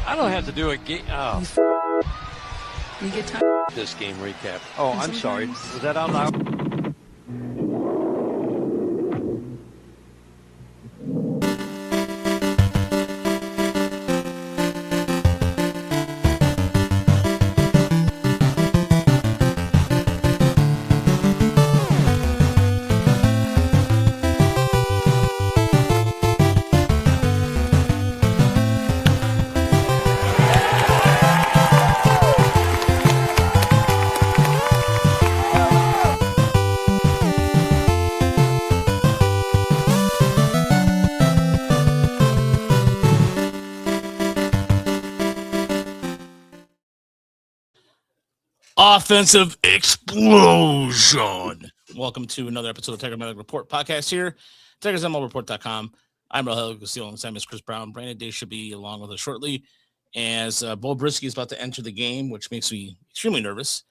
I don't have to do a game. Oh, You get time. this game recap. Oh, I'm sorry. Was that out loud? Offensive explosion. Welcome to another episode of Tiger Medical Report podcast here. TigersMLReport.com. I'm Rahel Gusile alongside Miss Chris Brown. Brandon Day should be along with us shortly as Bo Brisky is about to enter the game, which makes me extremely nervous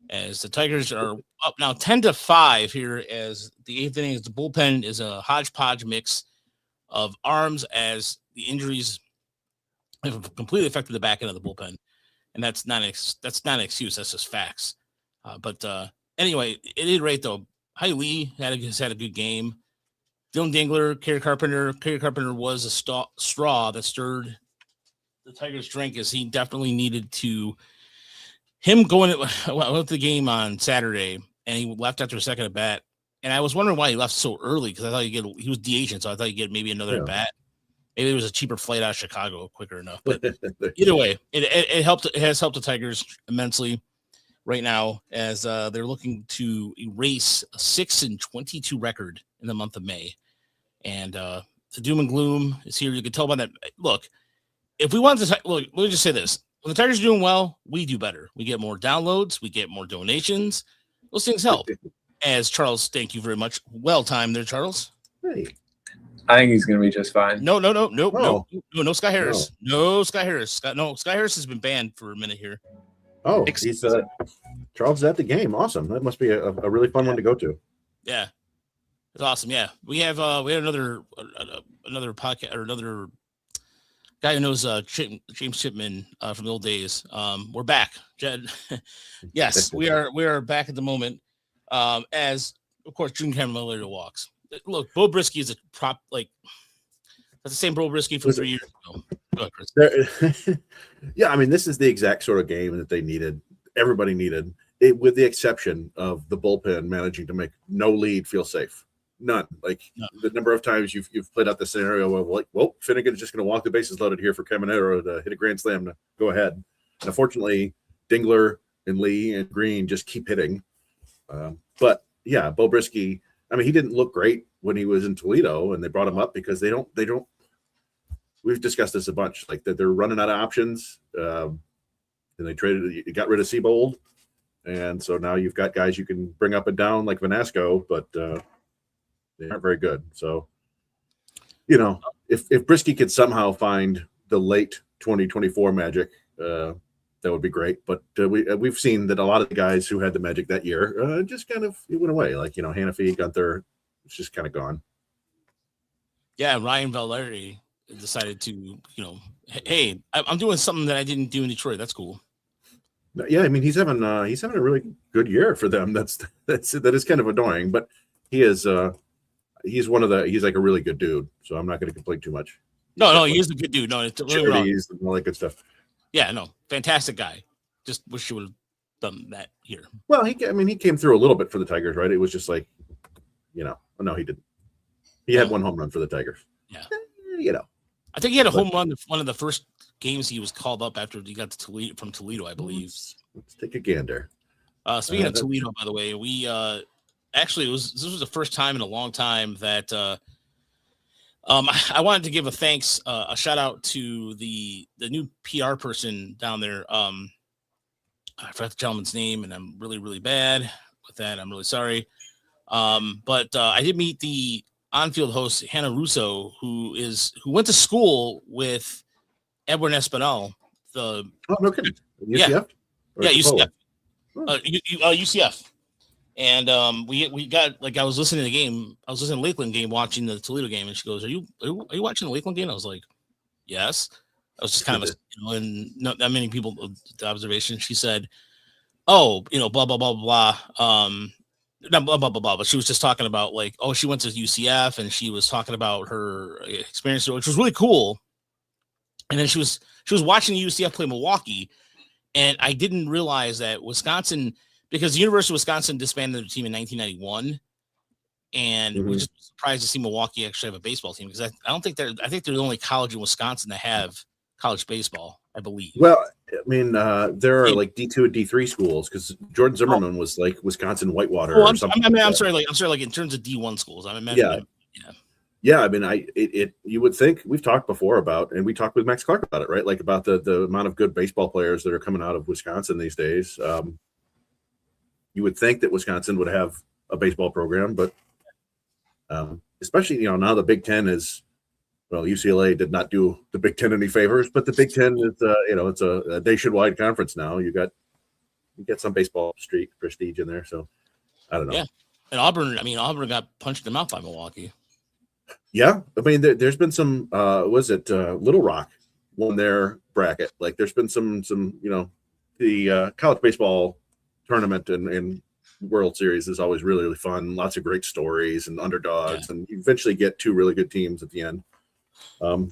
as the Tigers are up now 10-5 here as the eighth inning. The bullpen is a hodgepodge mix of arms as the injuries have completely affected the back end of the bullpen. And that's not an excuse. That's just facts. But anyway, at any rate, though, Hai Lee has had a good game. Dylan Dingler, Kerry Carpenter. Kerry Carpenter was a straw that stirred the Tigers' drink, as he definitely needed to. Him going I went to the game on Saturday, and he left after a second at bat. And I was wondering why he left so early, because I thought he was DHing, so I thought he'd get maybe another at bat. Maybe it was a cheaper flight out of Chicago quicker enough. But either way, it helped. It has helped the Tigers immensely right now as they're looking to erase a 6-22 record in the month of May. And the doom and gloom is here. You can tell by that. Look, if we want to look, let me just say this: when the Tigers are doing well, we do better. We get more downloads. We get more donations. Those things help. As Charles, thank you very much. Well timed there, Charles. Hey. I think he's going to be just fine. No, Sky Harris. No, Sky Harris. Sky Harris has been banned for a minute here. Oh, he's Charles is at the game. Awesome. That must be a really fun one to go to. Yeah, it's awesome. Yeah, we had another podcast or another guy who knows James Chipman from the old days. We're back, Jed. Yes, we are back at the moment. As of course June Cameron later walks. Look, Bo Brisky is a prop. Like that's the same Bo Brisky from 3 years ago. Go ahead, Chris. Yeah, I mean, this is the exact sort of game that they needed. Everybody needed it, with the exception of the bullpen managing to make no lead feel safe. None. The number of times you've played out the scenario of like, well, Finnegan is just going to walk the bases loaded here for Caminero to hit a grand slam to go ahead. And unfortunately, Dingler and Lee and Green just keep hitting. But yeah, Bo Brisky. I mean, he didn't look great when he was in Toledo, and they brought him up because they don't. We've discussed this a bunch. Like that, they're running out of options, and they got rid of Seabold, and so now you've got guys you can bring up and down like Vanasco, but they aren't very good. So, if Brisky could somehow find the late 2024 magic, that would be great. But we've seen that a lot of the guys who had the magic that year just kind of it went away. Like Hanafi, Gunther, it's just kind of gone. Yeah, Ryan Valeri decided to, hey, I'm doing something that I didn't do in Detroit. That's cool. Yeah, I mean he's having a really good year for them. That is kind of annoying, but he is he's like a really good dude. So I'm not going to complain too much. No, he's a good dude. No, it's really wrong. He's all that good stuff. Yeah, no, fantastic guy. Just wish you would have done that here. Well, he came through a little bit for the Tigers, right? It was just like, no, he didn't. He had one home run for the Tigers. Yeah, I think he had a home run one of the first games he was called up after he got to Toledo, I believe. Let's take a gander. Speaking of Toledo, by the way, we actually this was the first time in a long time that. I wanted to give a shout out to the new PR person down there. I forgot the gentleman's name, and I'm really, really bad with that. I'm really sorry. But I did meet the on-field host, Hannah Russo, who went to school with Edwin Espinal. No kidding. UCF? Yeah, UCF. UCF. And we got, like, I was listening to the game. I was listening to the Lakeland game, watching the Toledo game, and she goes, "Are you watching the Lakeland game?" I was like, "Yes." It was just kind of and not that many people. The observation. She said, "Oh, blah blah blah blah." Not blah blah blah blah. But she was just talking about like, oh, she went to UCF and she was talking about her experience, which was really cool. And then she was watching UCF play Milwaukee, and I didn't realize that Wisconsin, because the University of Wisconsin disbanded the team in 1991. And we're just surprised to see Milwaukee actually have a baseball team, because I think they're the only college in Wisconsin that have college baseball, I believe. Well, I mean, there are like D2 and D3 schools, because Jordan Zimmerman was like Wisconsin Whitewater or something. I'm sorry, like in terms of D1 schools. I mean, yeah. I mean, you would think, we've talked before about, and we talked with Max Clark about it, right? Like about the amount of good baseball players that are coming out of Wisconsin these days. You would think that Wisconsin would have a baseball program, but especially, now the Big Ten is, well, UCLA did not do the Big Ten any favors, but the Big Ten is, it's a nationwide conference now. You get some baseball street prestige in there. So I don't know. Yeah. And Auburn got punched in the mouth by Milwaukee. Yeah. I mean, there's been some, Little Rock won their bracket. Like there's been some, the college baseball tournament and World Series is always really, really fun. Lots of great stories and underdogs, and you eventually get two really good teams at the end. The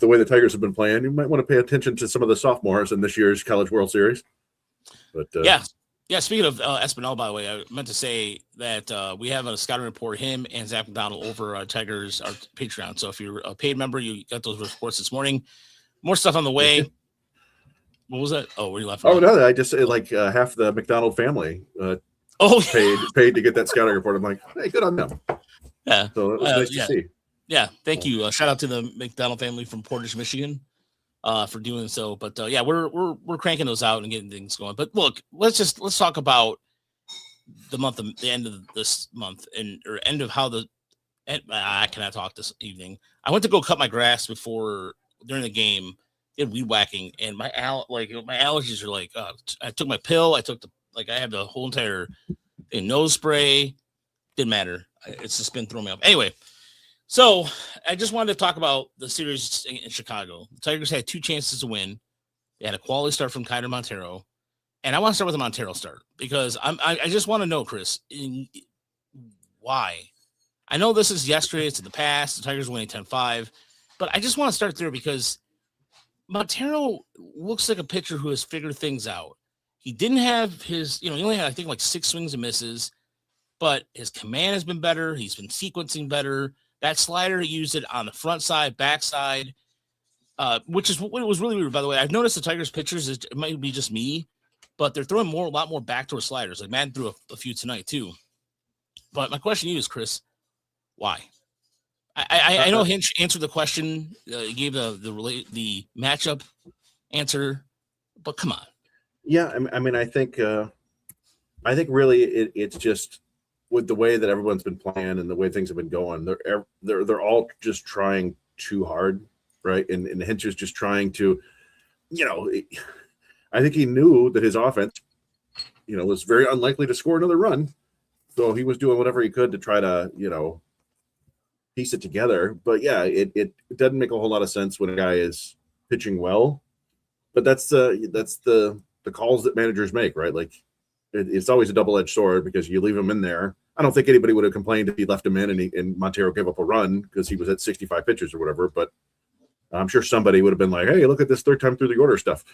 way the Tigers have been playing, you might want to pay attention to some of the sophomores in this year's College World Series. But yeah. Speaking of Espinal, by the way, I meant to say that we have a scouting report, him and Zach McDonald, over our Tigers, our Patreon. So if you're a paid member, you got those reports this morning. More stuff on the way. What was that? Oh, where you laughing? Oh, no, I just like half the McDonald family paid to get that scouting report. I'm like, hey, good on them. Yeah. So it was nice to see. Yeah, thank you. Shout out to the McDonald family from Portage, Michigan, for doing so. But we're cranking those out and getting things going. But look, let's talk about the end of this month, or end of how I cannot talk this evening. I went to go cut my grass during the game. Did weed whacking, and my allergies are like, I took my pill. I had the whole entire nose spray. Didn't matter. It's just been throwing me off. Anyway, so I just wanted to talk about the series in Chicago. The Tigers had two chances to win. They had a quality start from Kyler Montero, and I want to start with a Montero start, because I just want to know, Chris, why. I know this is yesterday. It's in the past. The Tigers winning 10-5, but I just want to start there because Montero looks like a pitcher who has figured things out. He didn't have his, he only had, I think, like 6 swings and misses, but his command has been better. He's been sequencing better. That slider, he used it on the front side, back side, which is what was really weird, by the way. I've noticed the Tigers pitchers, it might be just me, but they're throwing a lot more backdoor sliders. Like Madden threw a few tonight too. But my question to you is, Chris, why? I know Hinch answered the question, gave the matchup answer, but come on. Yeah, I mean, I think really it's just with the way that everyone's been playing and the way things have been going, they're all just trying too hard, right? And Hinch is just trying to, I think he knew that his offense, was very unlikely to score another run, so he was doing whatever he could to try to, piece it together. But yeah, it doesn't make a whole lot of sense when a guy is pitching well. But that's the calls that managers make, right? Like it's always a double-edged sword, because you leave him in there. I don't think anybody would have complained if he left him in and Montero gave up a run because he was at 65 pitches or whatever. But I'm sure somebody would have been like, hey, look at this third time through the order stuff.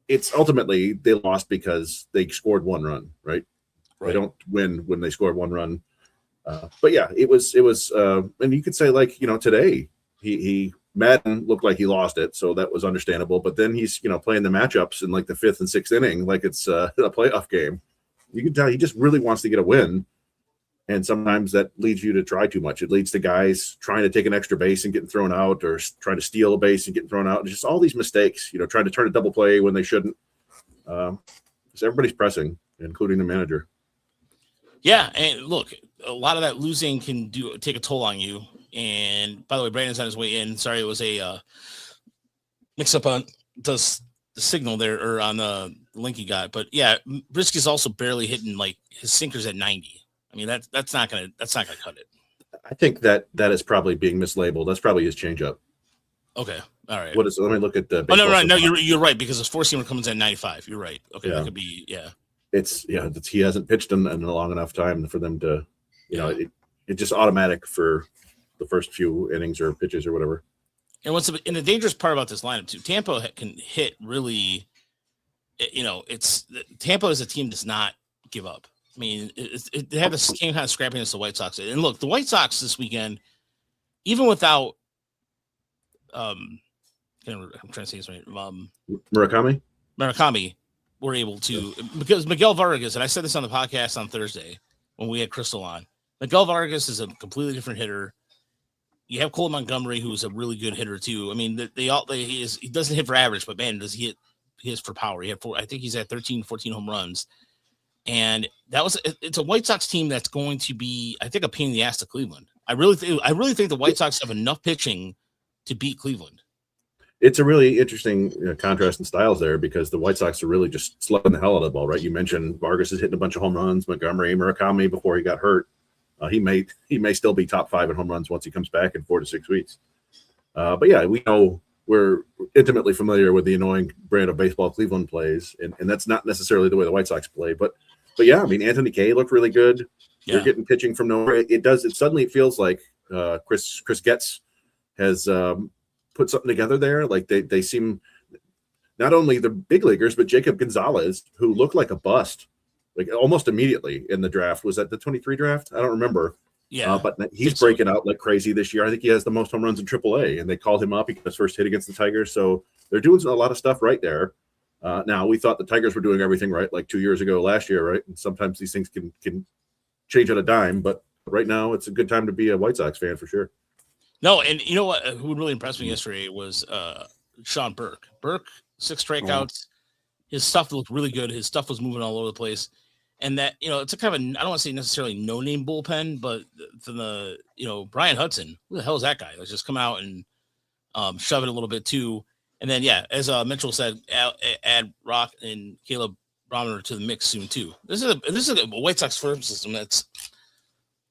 It's ultimately they lost because they scored one run, right? They don't win when they scored one run. But yeah, it was, and you could say, like, today he Madden looked like he lost it, so that was understandable. But then he's, playing the matchups in like the 5th and 6th inning, like it's a playoff game. You can tell he just really wants to get a win, and sometimes that leads you to try too much. It leads to guys trying to take an extra base and getting thrown out, or trying to steal a base and getting thrown out. It's just all these mistakes, trying to turn a double play when they shouldn't. So everybody's pressing, including the manager. Yeah, and look, a lot of that losing can take a toll on you. And by the way, Brandon's on his way in. Sorry, it was a mix-up on the signal there, or on the link he got. But yeah, Brisky's also barely hitting, like, his sinker's at 90. I mean, that's not gonna cut it. I think that is probably being mislabeled. That's probably his changeup. Okay. All right. What is? Let me look at the. Oh no, you're right because his 4-seamer comes in 95. You're right. Okay, Yeah. that could be He hasn't pitched in a long enough time for them to, it's just automatic for the first few innings or pitches or whatever. And the dangerous part about this lineup too, Tampa can hit really. Tampa is a team does not give up. I mean, they have the same kind of scrappiness the White Sox. And look, the White Sox this weekend, even without, I'm trying to say this right, Murakami were able to, because Miguel Vargas, and I said this on the podcast on Thursday when we had Crystal on, Miguel Vargas is a completely different hitter. You have Cole Montgomery, who's a really good hitter too. I mean, he doesn't hit for average, but man, does he hit? He hits for power. He had I think he's at 13, 14 home runs. And it's a White Sox team that's going to be, I think, a pain in the ass to Cleveland. I really think the White Sox have enough pitching to beat Cleveland. It's a really interesting contrast in styles there because the White Sox are really just slugging the hell out of the ball, right? You mentioned Vargas is hitting a bunch of home runs, Montgomery, Murakami before he got hurt. He may still be top 5 in home runs once he comes back in 4 to 6 weeks. But yeah, we know we're intimately familiar with the annoying brand of baseball Cleveland plays, and that's not necessarily the way the White Sox play. But yeah, I mean, Anthony Kay looked really good. Yeah. They're getting pitching from nowhere. It suddenly feels like Chris Getz has put something together there. Like they seem, not only the big leaguers, but Jacob Gonzalez, who looked like a bust, like almost immediately in the draft. Was that the 23 draft? I don't remember. Yeah, but he's breaking out like crazy this year. I think he has the most home runs in AAA, and they called him up. He got his first hit against the Tigers, so they're doing a lot of stuff right there. Now, we thought the Tigers were doing everything right like 2 years ago, last year, right? And sometimes these things can change on a dime, but right now it's a good time to be a White Sox fan for sure. No, and you know what? Who really impressed me yesterday was Sean Burke. Burke, 6 strikeouts. His stuff looked really good. His stuff was moving all over the place. And that, it's a kind of I don't want to say necessarily no-name bullpen, but from the, Brian Hudson, who the hell is that guy? Let's just come out and shove it a little bit too. And then, yeah, as Mitchell said, add Rock and Caleb Brauner to the mix soon too. This is a White Sox farm system that's,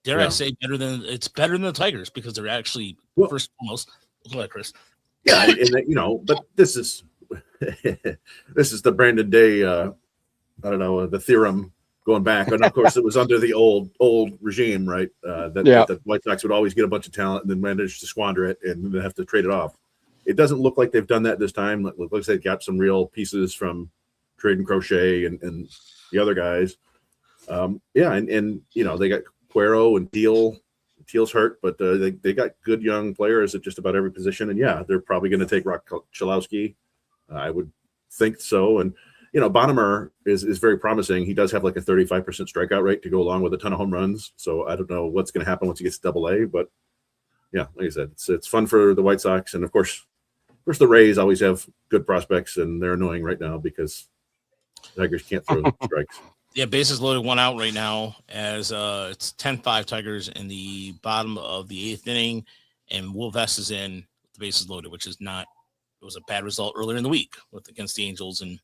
I say, better than the Tigers because they're actually first and foremost. Go ahead, Chris. Yeah, and but this is the Brandon Day. I don't know, the theorem going back, and of course it was under the old regime, right? That the White Sox would always get a bunch of talent and then manage to squander it and then have to trade it off. It doesn't look like they've done that this time. It looks like they've got some real pieces from Trade and Crochet and the other guys. And they got Cuero and Teal. Teal's hurt, but they got good young players at just about every position. And yeah, they're probably going to take Rock Chalowski. I would think so. And Bonnemer is very promising. He does have like a 35% strikeout rate to go along with a ton of home runs. So I don't know what's going to happen once he gets to AA, but yeah, like I said, it's fun for the White Sox. And of course the Rays always have good prospects, and they're annoying right now because the Tigers can't throw strikes. Yeah, bases loaded, 1 out right now as it's 10-5 Tigers in the bottom of the 8th inning, and Will Vest is in with the bases loaded, which is not. It was a bad result earlier in the week against the Angels and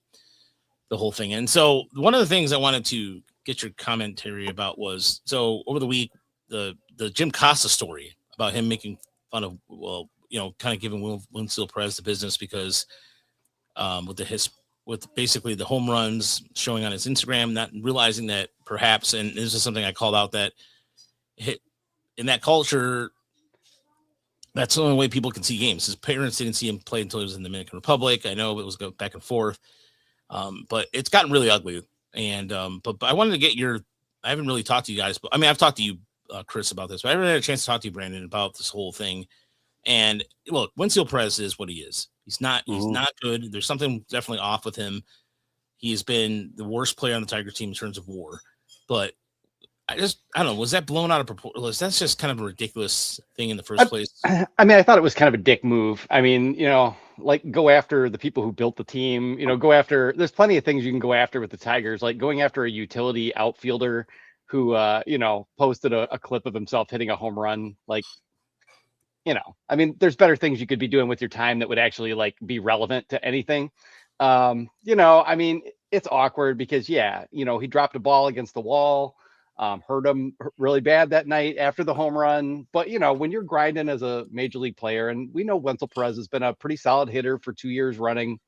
the whole thing. And so one of the things I wanted to get your commentary about was, so over the week, the Jim Costa story about him making fun of, kind of giving Winfield Perez the business because with basically the home runs showing on his Instagram, not realizing that perhaps, and this is something I called out, that in that culture, that's the only way people can see games. His parents didn't see him play until he was in the Dominican Republic. I know it was go back and forth, but it's gotten really ugly. And but I wanted to get I haven't really talked to you guys, but I mean, I've talked to you, Chris, about this, but I haven't had a chance to talk to you, Brandon, about this whole thing. And look, Winfield Perez is what he is. He's not good. There's something definitely off with him. He's been the worst player on the Tiger team in terms of WAR. But I don't know. Was that blown out of proportion? That's just kind of a ridiculous thing in the first place. I mean, I thought it was kind of a dick move. I mean, like go after the people who built the team, go after, there's plenty of things you can go after with the Tigers, like going after a utility outfielder who, posted a clip of himself hitting a home run. Like, I mean, there's better things you could be doing with your time that would actually like be relevant to anything. I mean, it's awkward because, he dropped a ball against the wall. Hurt him really bad that night after the home run. But, when you're grinding as a major league player, and we know Wenzel Perez has been a pretty solid hitter for 2 years running,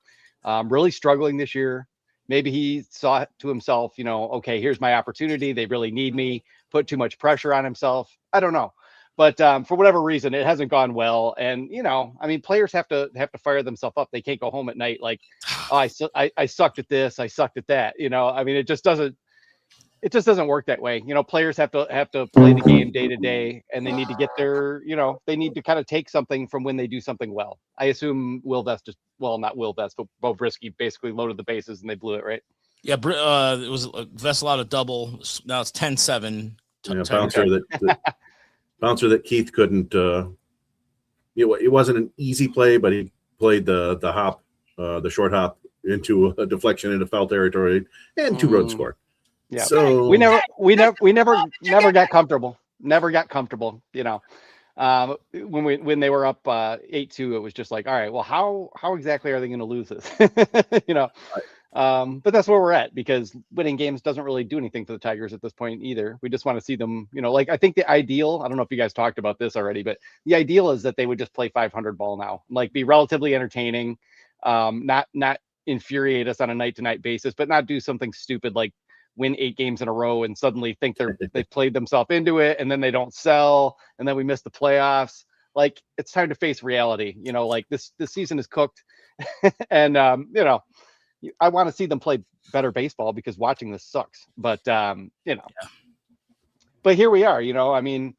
really struggling this year. Maybe he saw to himself, okay, here's my opportunity. They really need me, put too much pressure on himself. I don't know. But for whatever reason, it hasn't gone well. And, players have to fire themselves up. They can't go home at night like, oh, I sucked at this. I sucked at that. It just doesn't work that way. Players have to play the game day to day, and they need to get their, they need to kind of take something from when they do something well. I assume not Will Vest, but Bo Brisky basically loaded the bases and they blew it, right? Yeah, it was Vest allowed a double. Now it's 10-7. Bouncer that Keith couldn't. It wasn't an easy play, but he played the hop, the short hop into a deflection into foul territory and 2-run score. Yeah. So we never got comfortable. Never got comfortable. When they were up 8-2, it was just like, all right, well, how exactly are they going to lose this? But that's where we're at, because winning games doesn't really do anything for the Tigers at this point either. We just want to see them, I think the ideal, I don't know if you guys talked about this already, but the ideal is that they would just play 500 ball now, like be relatively entertaining, not infuriate us on a night-to-night basis, but not do something stupid like win 8 games in a row and suddenly think they've played themselves into it, and then they don't sell, and then we miss the playoffs. Like, it's time to face reality. Like this season is cooked, and I want to see them play better baseball, because watching this sucks. But but here we are. They don't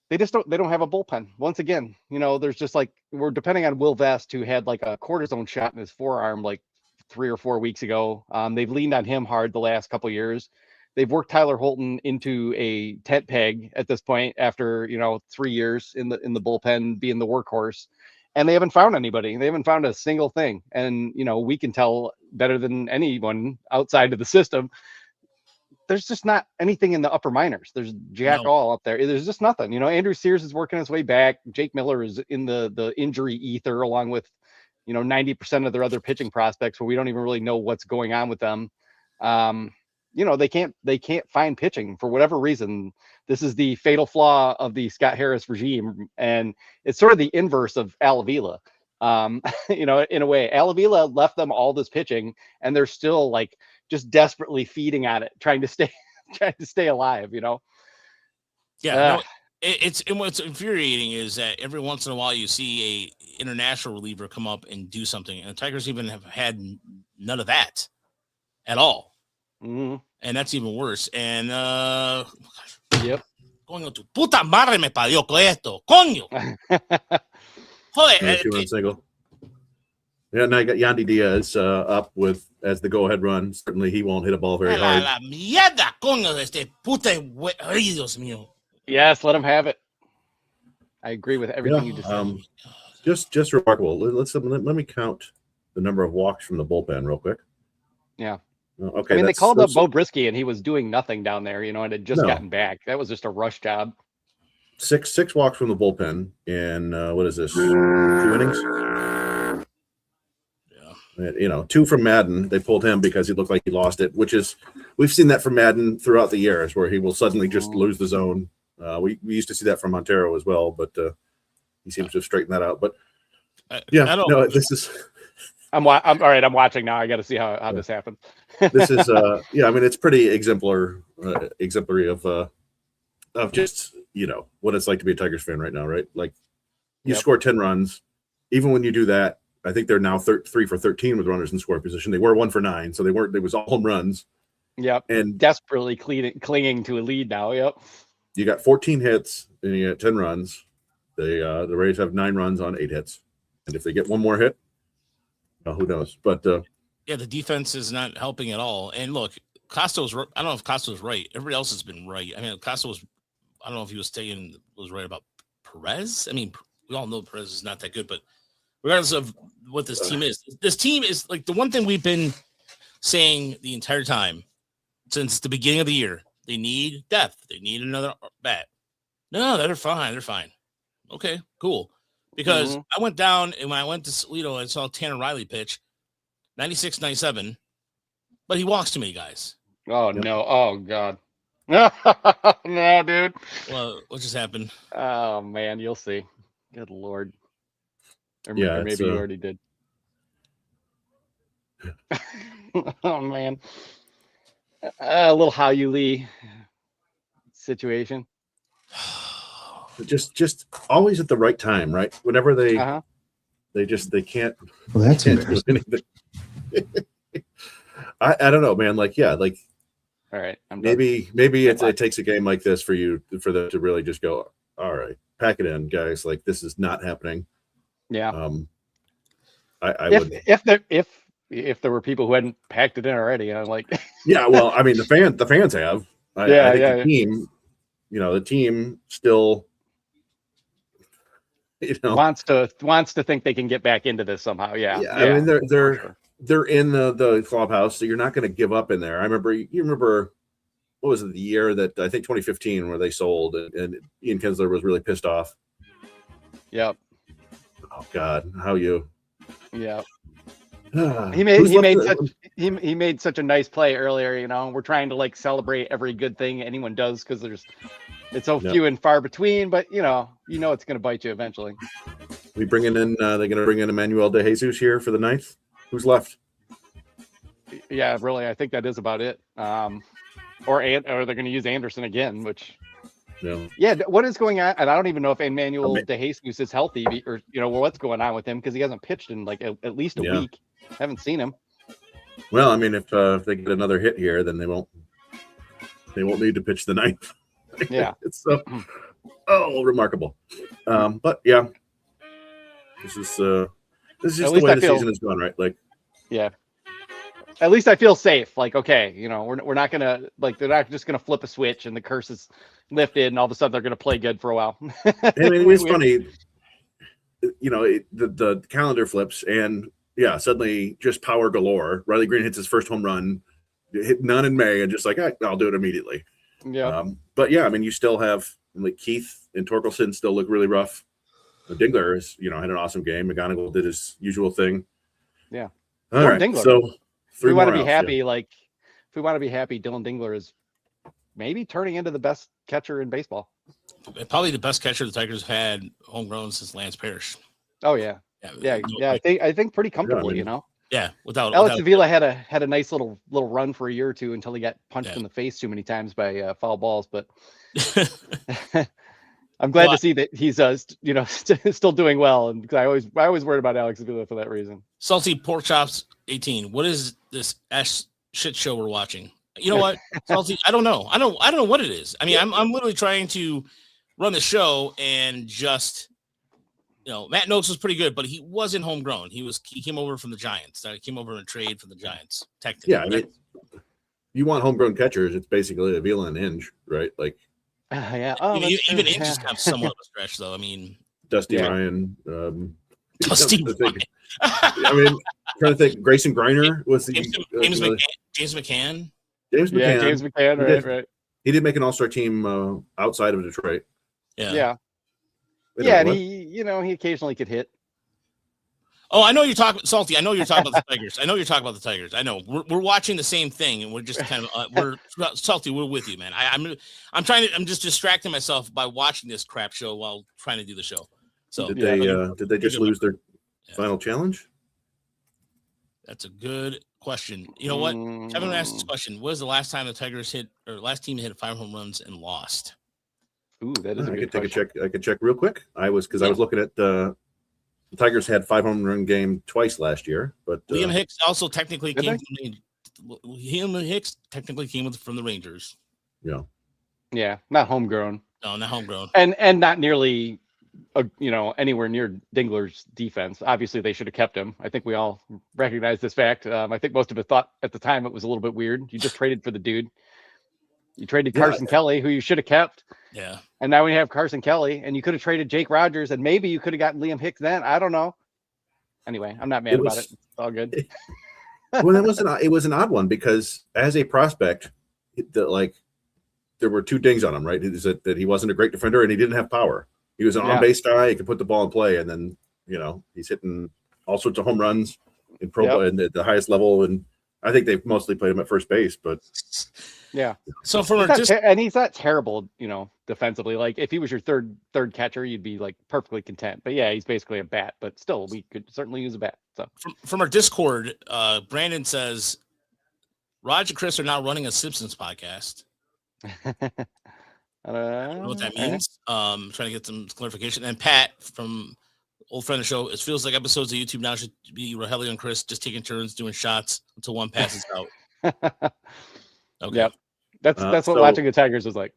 have a bullpen once again. There's just like, we're depending on Will Vest, who had like a cortisone shot in his forearm like 3 or 4 weeks ago. They've leaned on him hard the last couple of years. They've worked Tyler Holton into a tent peg at this point after 3 years in the bullpen being the workhorse, and they haven't found anybody. They haven't found a single thing. And we can tell better than anyone outside of the system. There's just not anything in the upper minors. There's jack all up there. There's just nothing. Andrew Sears is working his way back. Jake Miller is in the injury ether, along with 90% of their other pitching prospects, where we don't even really know what's going on with them. They can't find pitching for whatever reason. This is the fatal flaw of the Scott Harris regime, and it's sort of the inverse of Al Avila. In a way, Al Avila left them all this pitching, and they're still like just desperately feeding on it, trying to stay alive. Yeah. What's infuriating is that every once in a while you see a international reliever come up and do something, and the Tigers even have had none of that at all. Mm-hmm. And that's even worse. And yep. Coño, tu puta madre me parió con esto. Coño. Joder. 2-run single. Yeah, now I got Yandy Diaz up with as the go-ahead run. Certainly, he won't hit a ball very hard. La mierda, coño, este puta. Ay, Dios mío. Yes, let him have it. I agree with everything you just said. Just remarkable. Let me count the number of walks from the bullpen real quick. Yeah. Okay. They called up Bo Brisky, and he was doing nothing down there, and had just gotten back. That was just a rush job. Six walks from the bullpen in what is this? 2 innings. Yeah. 2 from Madden. They pulled him because he looked like he lost it, which is, we've seen that from Madden throughout the years, where he will suddenly just lose the zone. We used to see that from Montero as well, but he seems to have straightened that out. But this is. I'm all right. I'm watching now. I got to see how this happens. This is it's pretty exemplary of just what it's like to be a Tigers fan right now, right? Like, you score 10 runs, even when you do that. I think they're now 3 for 13 with runners in scoring position. They were 1 for 9, so they weren't. It was all home runs. Yep, and desperately clinging to a lead now. Yep. You got 14 hits and you got 10 runs. The Rays have 9 runs on 8 hits, and if they get one more hit, who knows? But the defense is not helping at all. And look, Costo's. I don't know if Costo's right. Everybody else has been right. I mean, Costo was. I don't know if he was right about Perez. I mean, we all know Perez is not that good, but regardless of what this team is like, the one thing we've been saying the entire time since the beginning of the year. They need depth. They need another bat. No, they're fine. They're fine. Okay, cool. Because I went down, and when I went to Toledo, I saw Tanner Riley pitch 96, 97, but he walks too many guys. Oh, no. Oh, God. No, dude. Well, what just happened? Oh man, you'll see. Good lord. Or Yeah, it's, maybe you already did. Oh man. A little how you Lee situation. just always at the right time, right? Whenever they Uh-huh. they can't. Well, that's can't do interesting. anything. I don't know, man. Like, yeah, like All right. I'm done. maybe it takes a game like this for them to really just go, all right, pack it in, guys. Like, this is not happening. Yeah. I if would if there were people who hadn't packed it in already, I'm like, yeah. Well, I mean, the fans have. I think the team, the team still, wants to think they can get back into this somehow. Yeah. I mean, sure. they're in the clubhouse, so you're not going to give up in there. I remember, you remember, what was it, the year that I think 2015 where they sold and Ian Kinsler was really pissed off. Yep. Oh God, how you? Yeah. He he made such a nice play earlier. We're trying to like celebrate every good thing anyone does because it's so few and far between. But it's going to bite you eventually. We bringing in. They're going to bring in Emmanuel De Jesus here for the ninth. Who's left? Yeah, really, I think that is about it. Or they're going to use Anderson again, which. Yeah, what is going on? And I don't even know if Emmanuel De Jesus is healthy or what's going on with him because he hasn't pitched in like at least a week. Haven't seen him. Well, I mean, if they get another hit here, then they won't need to pitch the ninth. Yeah, it's so remarkable. But yeah, this is just the way the season has gone, right? Like, yeah. At least I feel safe. Like, okay, we're not gonna they're not just gonna flip a switch and the curse is lifted and all of a sudden they're gonna play good for a while. I mean, it's funny, the calendar flips and suddenly just power galore. Riley Green hits his first home run, hit none in May, and just like I'll do it immediately. Yeah. But yeah, I mean, you still have like Keith and Torkelson still look really rough. Dingler is had an awesome game. McGonigal did his usual thing. Yeah. All right, Dingler. so. If we want to be happy, Dylan Dingler is maybe turning into the best catcher in baseball. Probably the best catcher the Tigers have had homegrown since Lance Parrish. Oh yeah. I think pretty comfortably. Yeah, without Alex Avila had a nice little run for a year or two until he got punched in the face too many times by foul balls. But I'm glad to see that he's still doing well, and because I always worried about Alex Avila for that reason. Salty Pork Chops 18. What is this shit show we're watching? You know what, Salty? I don't know. I don't know what it is. I mean, I'm literally trying to run the show and just Matt Noakes was pretty good, but he wasn't homegrown. He came over from the Giants. He came over in a trade from the Giants. Technically, I mean, you want homegrown catchers? It's basically Avila and Hinge, right? Like, yeah. Even Hinge is kind of somewhat of a stretch, though. I mean, Dusty Ryan. Dusty Ryan. I mean, trying to think. Grayson Griner was the James McCann. James McCann, right. He did make an all-star team outside of Detroit. Yeah. And he occasionally could hit. Oh, I know you're talking Salty. I know you're talking about the Tigers. I know we're watching the same thing, and we're just kind of we're Salty. We're with you, man. I'm just distracting myself by watching this crap show while trying to do the show. So did they just lose their final challenge? That's a good question. You know what? Kevin asked this question. What was the last time the Tigers hit or last team hit 5 home runs and lost? Ooh, that is a good question. Take a check. I could check real quick. I was looking at the Tigers had 5 home run game twice last year, but Liam Hicks also technically came from the Rangers. Yeah, not homegrown. No, not homegrown. And not nearly anywhere near Dingler's defense. Obviously, they should have kept him. I think we all recognize this fact. I think most of us thought at the time it was a little bit weird. You just traded for the dude. You traded Carson Kelly, who you should have kept. Yeah. And now we have Carson Kelly, and you could have traded Jake Rogers, and maybe you could have gotten Liam Hicks then. I don't know. Anyway, I'm not mad about it. It's all good. Well, it was an odd one because as a prospect, there were 2 dings on him, right? Is that he wasn't a great defender and he didn't have power. He was an on-base guy. He could put the ball in play, and then he's hitting all sorts of home runs in pro and at the highest level. And I think they've mostly played him at first base, but Yeah. So from He's our not and he's not terrible, defensively. Like if he was your third catcher, you'd be like perfectly content. But yeah, he's basically a bat. But still, we could certainly use a bat. So from our Discord, Brandon says Raj and Chris are now running a Simpsons podcast. I don't know what that means. Trying to get some clarification. And Pat from old friend of the show, it feels like episodes of YouTube now should be Rogelio and Chris just taking turns doing shots until one passes out. Okay. Yep. That's what watching the Tigers is like.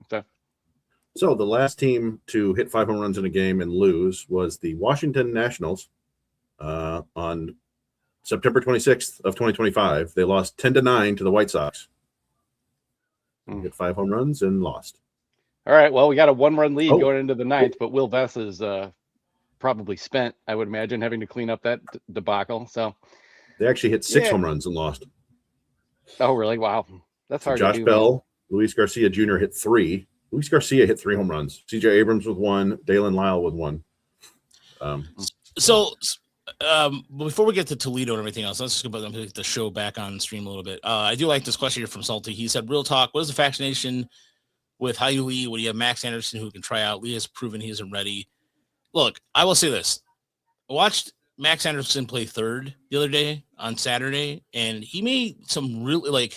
So the last team to hit 5 home runs in a game and lose was the Washington Nationals on September 26th of 2025. They lost 10-9 to the White Sox. Hit 5 home runs and lost. All right. Well, we got a 1-run lead going into the ninth, but Will Vess is probably spent, I would imagine, having to clean up that debacle. So they actually hit 6 home runs and lost. Oh, really? Wow. That's hard Josh to do. Bell, Man. Luis Garcia Jr. hit 3. Luis Garcia hit 3 home runs. CJ Abrams with 1. Dalen Lyle with 1. Before we get to Toledo and everything else, let's just go get the show back on stream a little bit. I do like this question here from Salty. He said, real talk, what is the fascination with Hao Lee when you have Max Anderson who can try out? Lee has proven he isn't ready. Look, I will say this. I watched Max Anderson play third the other day on Saturday, and he made some really,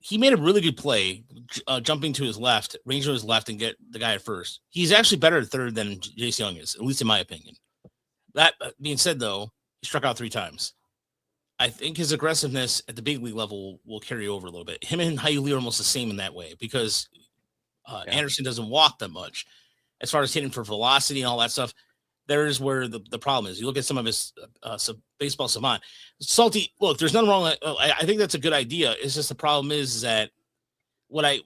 he made a really good play jumping to his left, range to his left, and get the guy at first. He's actually better at third than Jace Young is, at least in my opinion. That being said, though, he struck out 3 times. I think his aggressiveness at the big league level will carry over a little bit. Him and Hao Lee are almost the same in that way because Anderson doesn't walk that much. As far as hitting for velocity and all that stuff, there's where the problem is. You look at some of his baseball savant. Salty, look, there's nothing wrong with I think that's a good idea. It's just the problem is that what I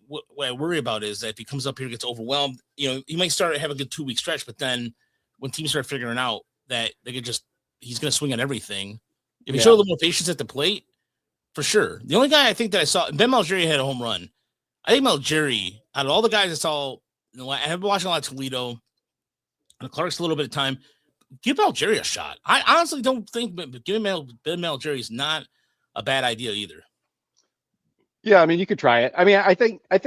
worry about is that if he comes up here and gets overwhelmed, he might start to have a good 2-week stretch, but then when teams start figuring out that they could he's going to swing at everything. If he showed a little more patience at the plate, for sure. The only guy I think that I saw, Ben Malgeri had a home run. I think Malgeri, out of all the guys I saw, I have been watching a lot of Toledo and Clark's a little bit of time. Give Malgeri a shot. I honestly don't think giving Ben Malgeri is not a bad idea either. Yeah, I mean, you could try it. I mean, I think I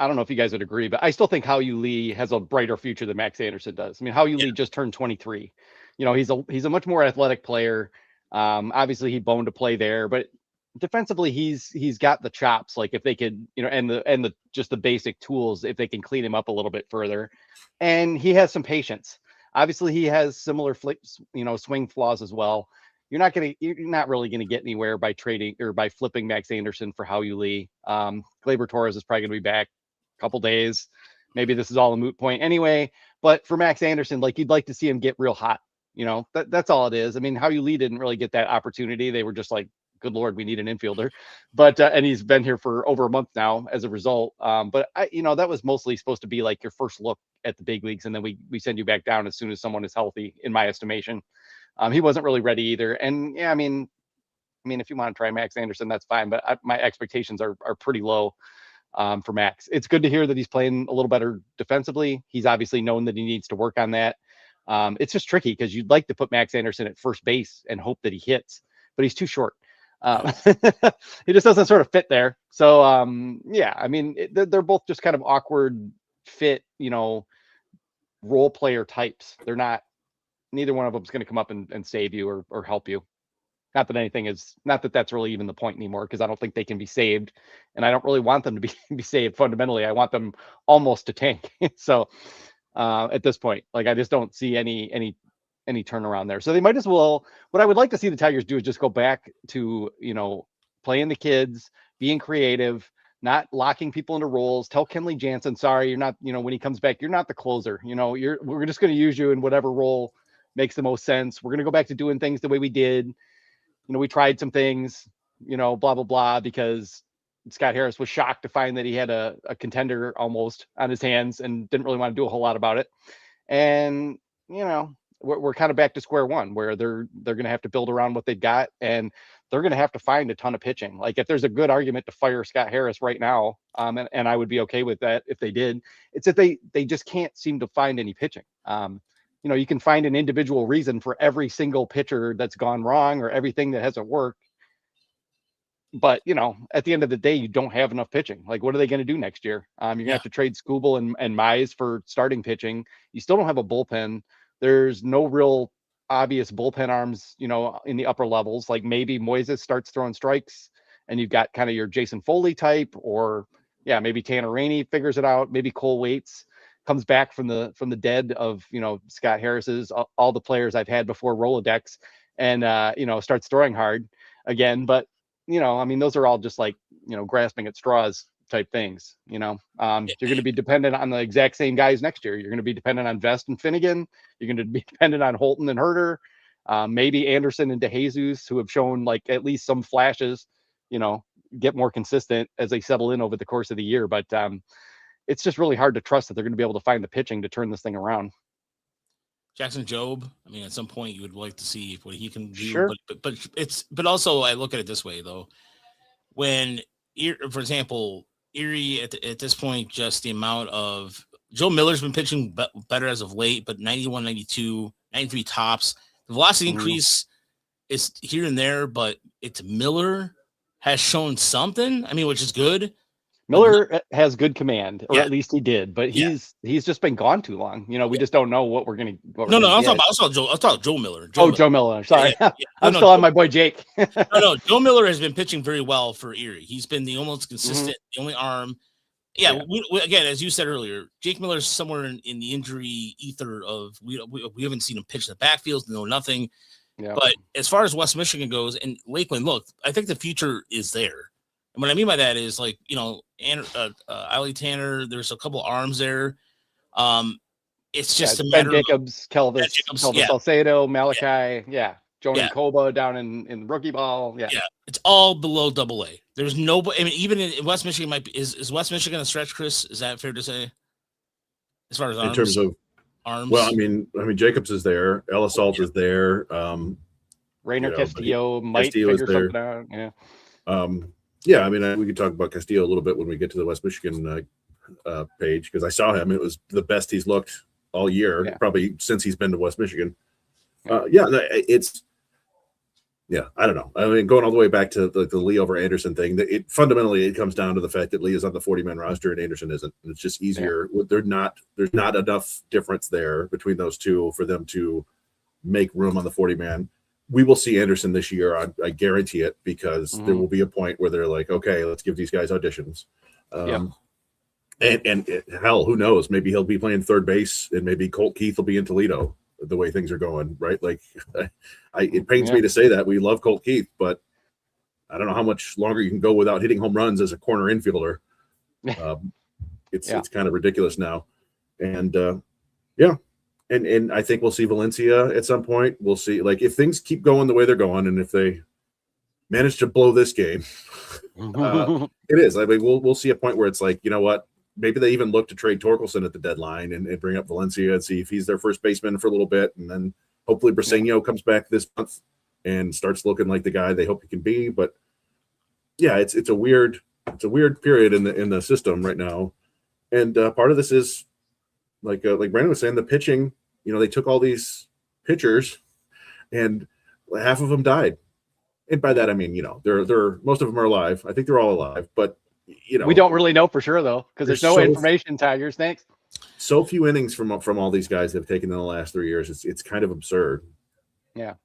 don't know if you guys would agree, but I still think Hao Lee has a brighter future than Max Anderson does. I mean, Hao Lee just turned 23. He's a much more athletic player. Obviously he boned to play there, but defensively he's got the chops. Like if they could, and the just the basic tools, if they can clean him up a little bit further, and he has some patience. Obviously he has similar swing flaws as well. You're not really gonna get anywhere by trading or by flipping Max Anderson for Hao Lee. Gleyber Torres is probably gonna be back a couple days. Maybe this is all a moot point anyway. But for Max Anderson, you'd like to see him get real hot. That's all it is. I mean, Hao Lee didn't really get that opportunity. They were just like, good Lord, we need an infielder. But and he's been here for over a month now as a result. But that was mostly supposed to be like your first look at the big leagues, and then we send you back down as soon as someone is healthy, in my estimation. He wasn't really ready either. And yeah, I mean, if you want to try Max Anderson, that's fine. But my expectations are pretty low for Max. It's good to hear that he's playing a little better defensively. He's obviously known that he needs to work on that. It's just tricky because you'd like to put Max Anderson at first base and hope that he hits, but he's too short. He just doesn't sort of fit there. So yeah, I mean, they're both just kind of awkward fit, role player types. They're not. Neither one of them is going to come up and save you or help you. Not that that's really even the point anymore, because I don't think they can be saved, and I don't really want them to be saved fundamentally. I want them almost to tank. So at this point, I just don't see any turnaround there. So they might as well. What I would like to see the Tigers do is just go back to playing the kids, being creative, not locking people into roles. Tell Kenley Jansen, sorry, you're not. When he comes back, you're not the closer. We're just going to use you in whatever role makes the most sense. We're going to go back to doing things the way we did. We tried some things, blah, blah, blah, because Scott Harris was shocked to find that he had a contender almost on his hands and didn't really want to do a whole lot about it. And, we're kind of back to square one, where they're going to have to build around what they've got, and they're going to have to find a ton of pitching. If there's a good argument to fire Scott Harris right now, and I would be okay with that if they did, it's that they just can't seem to find any pitching. You can find an individual reason for every single pitcher that's gone wrong or everything that hasn't worked. But at the end of the day, you don't have enough pitching. Like, what are they going to do next year? You're gonna have to trade Skubal and Mize for starting pitching. You still don't have a bullpen. There's no real obvious bullpen arms, in the upper levels. Like maybe Moises starts throwing strikes, and you've got kind of your Jason Foley type, or maybe Tanner Rainey figures it out. Maybe Cole Waits comes back from the dead of Scott Harris's all the players I've had before Rolodex, and starts throwing hard again. But I mean, those are all just like, grasping at straws type things. You're going to be dependent on the exact same guys next year. You're going to be dependent on Vest and Finnegan. You're going to be dependent on Holton and Herter, maybe Anderson and DeJesus, who have shown like at least some flashes, get more consistent as they settle in over the course of the year. But it's just really hard to trust that they're going to be able to find the pitching to turn this thing around. Jackson Jobe, I mean, at some point you would like to see what he can do. Sure. But also I look at it this way though. When, for example, Erie at this point, just the amount of Joe Miller's been pitching better as of late, but 91, 92, 93 tops. The velocity increase is here and there, but it's Miller has shown something. I mean, which is good. Miller has good command, or at least he did, but he's just been gone too long. We just don't know what we're going to. No, I was talking Joe Miller. Joe Miller. Sorry. I'm still on my boy Jake. No, Joe Miller has been pitching very well for Erie. He's been the almost consistent, the only arm. Yeah. We, again, as you said earlier, Jake Miller's somewhere in the injury ether of we haven't seen him pitch in the backfield, nothing. Yeah. But as far as West Michigan goes and Lakeland, look, I think the future is there. And what I mean by that is like, Ali Tanner, there's a couple arms there. It's just a matter Ben Jacobs, Kelvis Salcedo, Malachi, Jonan Koba down in rookie ball. Yeah, it's all below AA. There's nobody. I mean, even in West Michigan is West Michigan a stretch, Chris? Is that fair to say? As far as arms? In terms of arms, well, I mean, Jacobs is there, Ellisalt is there, Rainer Castillo might figure something out. Yeah. I mean, we could talk about Castillo a little bit when we get to the West Michigan page, because I saw him. It was the best he's looked all year, probably since he's been to West Michigan. It's I don't know. I mean, going all the way back to the Lee over Anderson thing, fundamentally it comes down to the fact that Lee is on the 40-man roster and Anderson isn't. It's just easier. There's not enough difference there between those two for them to make room on the 40-man. We will see Anderson this year. I guarantee it, because there will be a point where they're like, okay, let's give these guys auditions. And hell, who knows? Maybe he'll be playing third base, and maybe Colt Keith will be in Toledo the way things are going, right? Like, it pains me to say that. We love Colt Keith, but I don't know how much longer you can go without hitting home runs as a corner infielder. It's kind of ridiculous now. And And I think we'll see Valencia at some point. We'll see, like, if things keep going the way they're going, and if they manage to blow this game, it is. I mean, we'll see a point where it's like, you know what? Maybe they even look to trade Torkelson at the deadline and bring up Valencia and see if he's their first baseman for a little bit, and then hopefully Briseño comes back this month and starts looking like the guy they hope he can be. But yeah, it's a weird period in the system right now, and part of this is like Brandon was saying, the pitching. You know, they took all these pitchers, and half of them died. And by that I mean, you know, they're most of them are alive. I think they're all alive, but you know, we don't really know for sure though, because there's no information. Tigers, thanks. So few innings from all these guys that have taken in the last 3 years. It's kind of absurd. Yeah.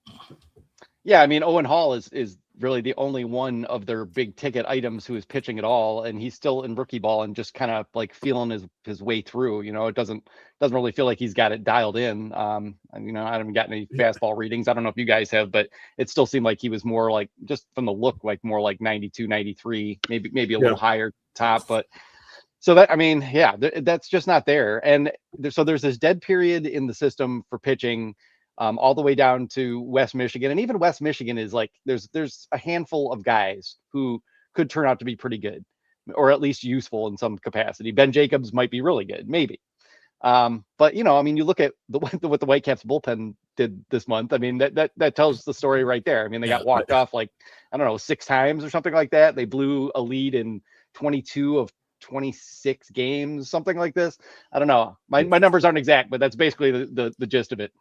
I mean, Owen Hall is really the only one of their big ticket items who is pitching at all, and he's still in rookie ball and just kind of like feeling his way through. You know, it doesn't really feel like he's got it dialed in. And, you know, I haven't gotten any fastball readings. I don't know if you guys have, but it still seemed like he was more like, just from the look, like more like 92, 93, maybe a little higher top. But so that, I mean, that's just not there. And so there's this dead period in the system for pitching. All the way down to West Michigan, and even West Michigan is like there's a handful of guys who could turn out to be pretty good, or at least useful in some capacity. Ben Jacobs might be really good, maybe. But you know, I mean, you look at what the Whitecaps bullpen did this month. I mean, that tells the story right there. I mean, they got walked off like, I don't know, 6 times or something like that. They blew a lead in 22 of 26 games, something like this. I don't know. My numbers aren't exact, but that's basically the gist of it.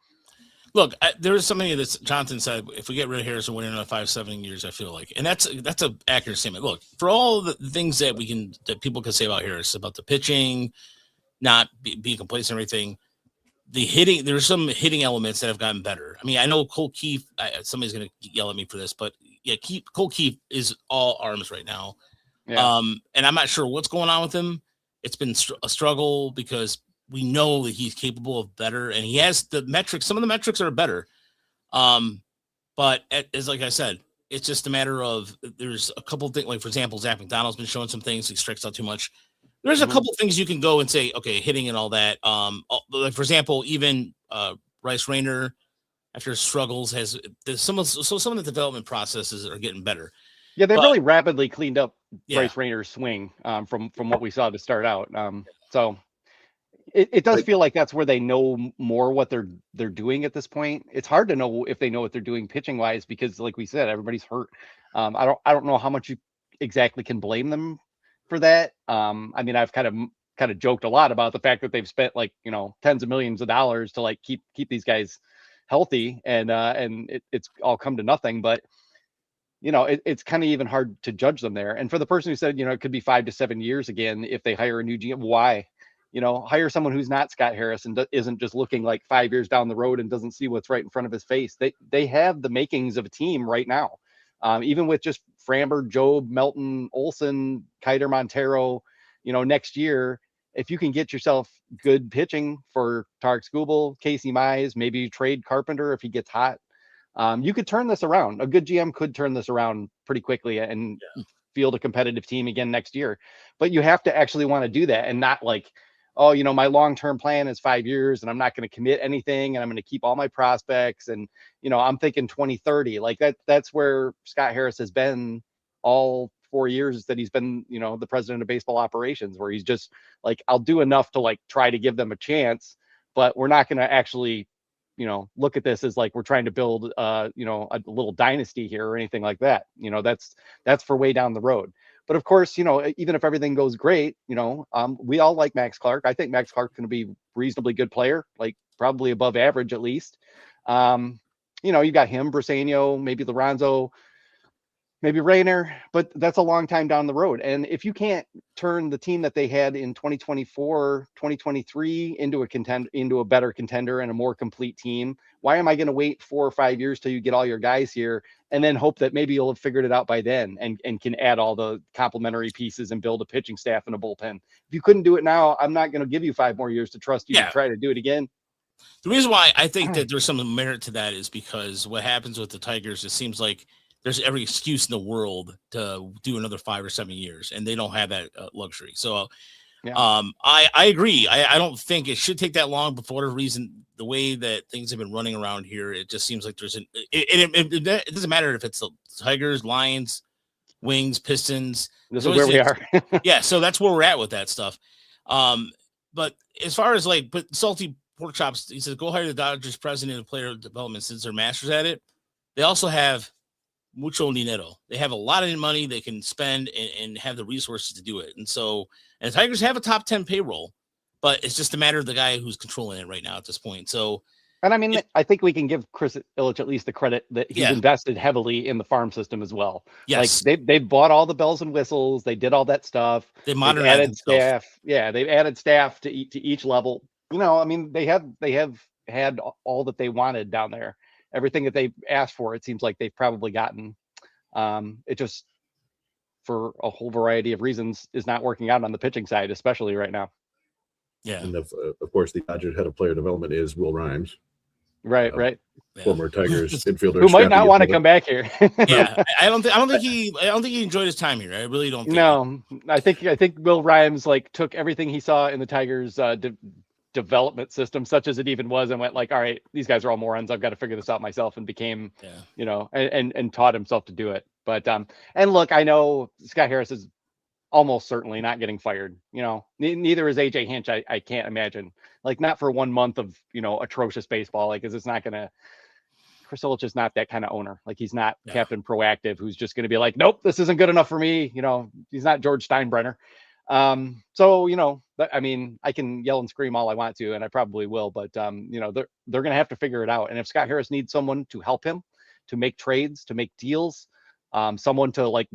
Look, there is something that Jonathan said. If we get rid of Harrison, we're in another 5-7 years. I feel like, and that's an accurate statement. Look, for all the things that people can say about Harris, about the pitching, not being complacent, and everything. The hitting, there's some hitting elements that have gotten better. I mean, I know Cole Keefe. Somebody's going to yell at me for this, but yeah, Cole Keefe is all arms right now. Yeah. And I'm not sure what's going on with him. It's been a struggle because we know that he's capable of better, and he has the metrics. Some of the metrics are better. But as like I said, it's just a matter of there's a couple of things. Like for example, Zach McDonald's been showing some things. He strikes out too much. There's a couple of things you can go and say, okay, hitting and all that. Like for example, even Rice Rayner, after struggles, has some of the development processes are getting better. Yeah, they really rapidly cleaned up Bryce Rayner's swing from what we saw to start out. So it does feel like that's where they know more what they're doing at this point. It's hard to know if they know what they're doing pitching wise because, like we said, everybody's hurt. I don't know how much you exactly can blame them for that. I mean, I've kind of joked a lot about the fact that they've spent like tens of millions of dollars to like keep these guys healthy, and it's all come to nothing. But it's kind of even hard to judge them there. And for the person who said, it could be 5 to 7 years again if they hire a new GM, why? Hire someone who's not Scott Harris and isn't just looking like 5 years down the road and doesn't see what's right in front of his face. They have the makings of a team right now. Even with just Framber, Job, Melton, Olson, Kiter, Montero, next year, if you can get yourself good pitching for Tarek Skubal, Casey Mize, maybe you trade Carpenter if he gets hot. You could turn this around. A good GM could turn this around pretty quickly and field a competitive team again next year. But you have to actually want to do that and not like, oh, my long-term plan is 5 years and I'm not going to commit anything and I'm going to keep all my prospects. And, I'm thinking 2030, like that's where Scott Harris has been all 4 years that he's been, the president of baseball operations, where he's just like, I'll do enough to like try to give them a chance, but we're not going to actually look at this as like we're trying to build a little dynasty here or anything like that. That's for way down the road. But of course, even if everything goes great, we all like Max Clark. I think Max Clark's going to be a reasonably good player, like probably above average at least. You got him, Briseño, maybe Lorenzo, maybe Rayner, but that's a long time down the road. And if you can't turn the team that they had in 2024, 2023 into a better contender and a more complete team, why am I going to wait 4 or 5 years till you get all your guys here and then hope that maybe you'll have figured it out by then and can add all the complementary pieces and build a pitching staff and a bullpen? If you couldn't do it now, I'm not going to give you 5 more years to trust you to try to do it again. The reason why I think that there's some merit to that is because what happens with the Tigers, it seems like there's every excuse in the world to do another 5 or 7 years, and they don't have that luxury. So I agree. I don't think it should take that long, but for whatever reason, the way that things have been running around here, it just seems like it doesn't matter if it's the Tigers, Lions, Wings, Pistons. This is where we are. Yeah, so that's where we're at with that stuff. But as far as like, but Salty Pork Chops, he says, go hire the Dodgers president of player development since they're masters at it. They also have mucho dinero. They have a lot of money they can spend and have the resources to do it. And the Tigers have a top 10 payroll, but it's just a matter of the guy who's controlling it right now at this point. So, and I mean, I think we can give Chris Ilitch at least the credit that he's invested heavily in the farm system as well. Yes. Like they've bought all the bells and whistles. They did all that stuff. They modernized staff. Yeah. They've added staff to each level. I mean, they have had all that they wanted down there. Everything that they've asked for, it seems like they've probably gotten. It just, for a whole variety of reasons, is not working out on the pitching side, especially right now. Yeah. And of course, the Dodgers head of player development is Will Rhymes. Right. Former Tigers infielder who might not want to come back here. Yeah, I don't think he enjoyed his time here. I really don't think. No, I think Will Rhymes like took everything he saw in the Tigers development system, such as it even was, and went like, all right, these guys are all morons. I've got to figure this out myself, and became, and taught himself to do it. But and look, I know Scott Harris is almost certainly not getting fired. Neither is AJ Hinch. I can't imagine, like, not for 1 month of atrocious baseball, like, because it's not gonna. Chris Ilitch is not that kind of owner. Like, he's not Captain Proactive, who's just going to be like, nope, this isn't good enough for me. He's not George Steinbrenner. So, I mean, I can yell and scream all I want to, and I probably will, but they're going to have to figure it out. And if Scott Harris needs someone to help him, to make trades, to make deals, someone to like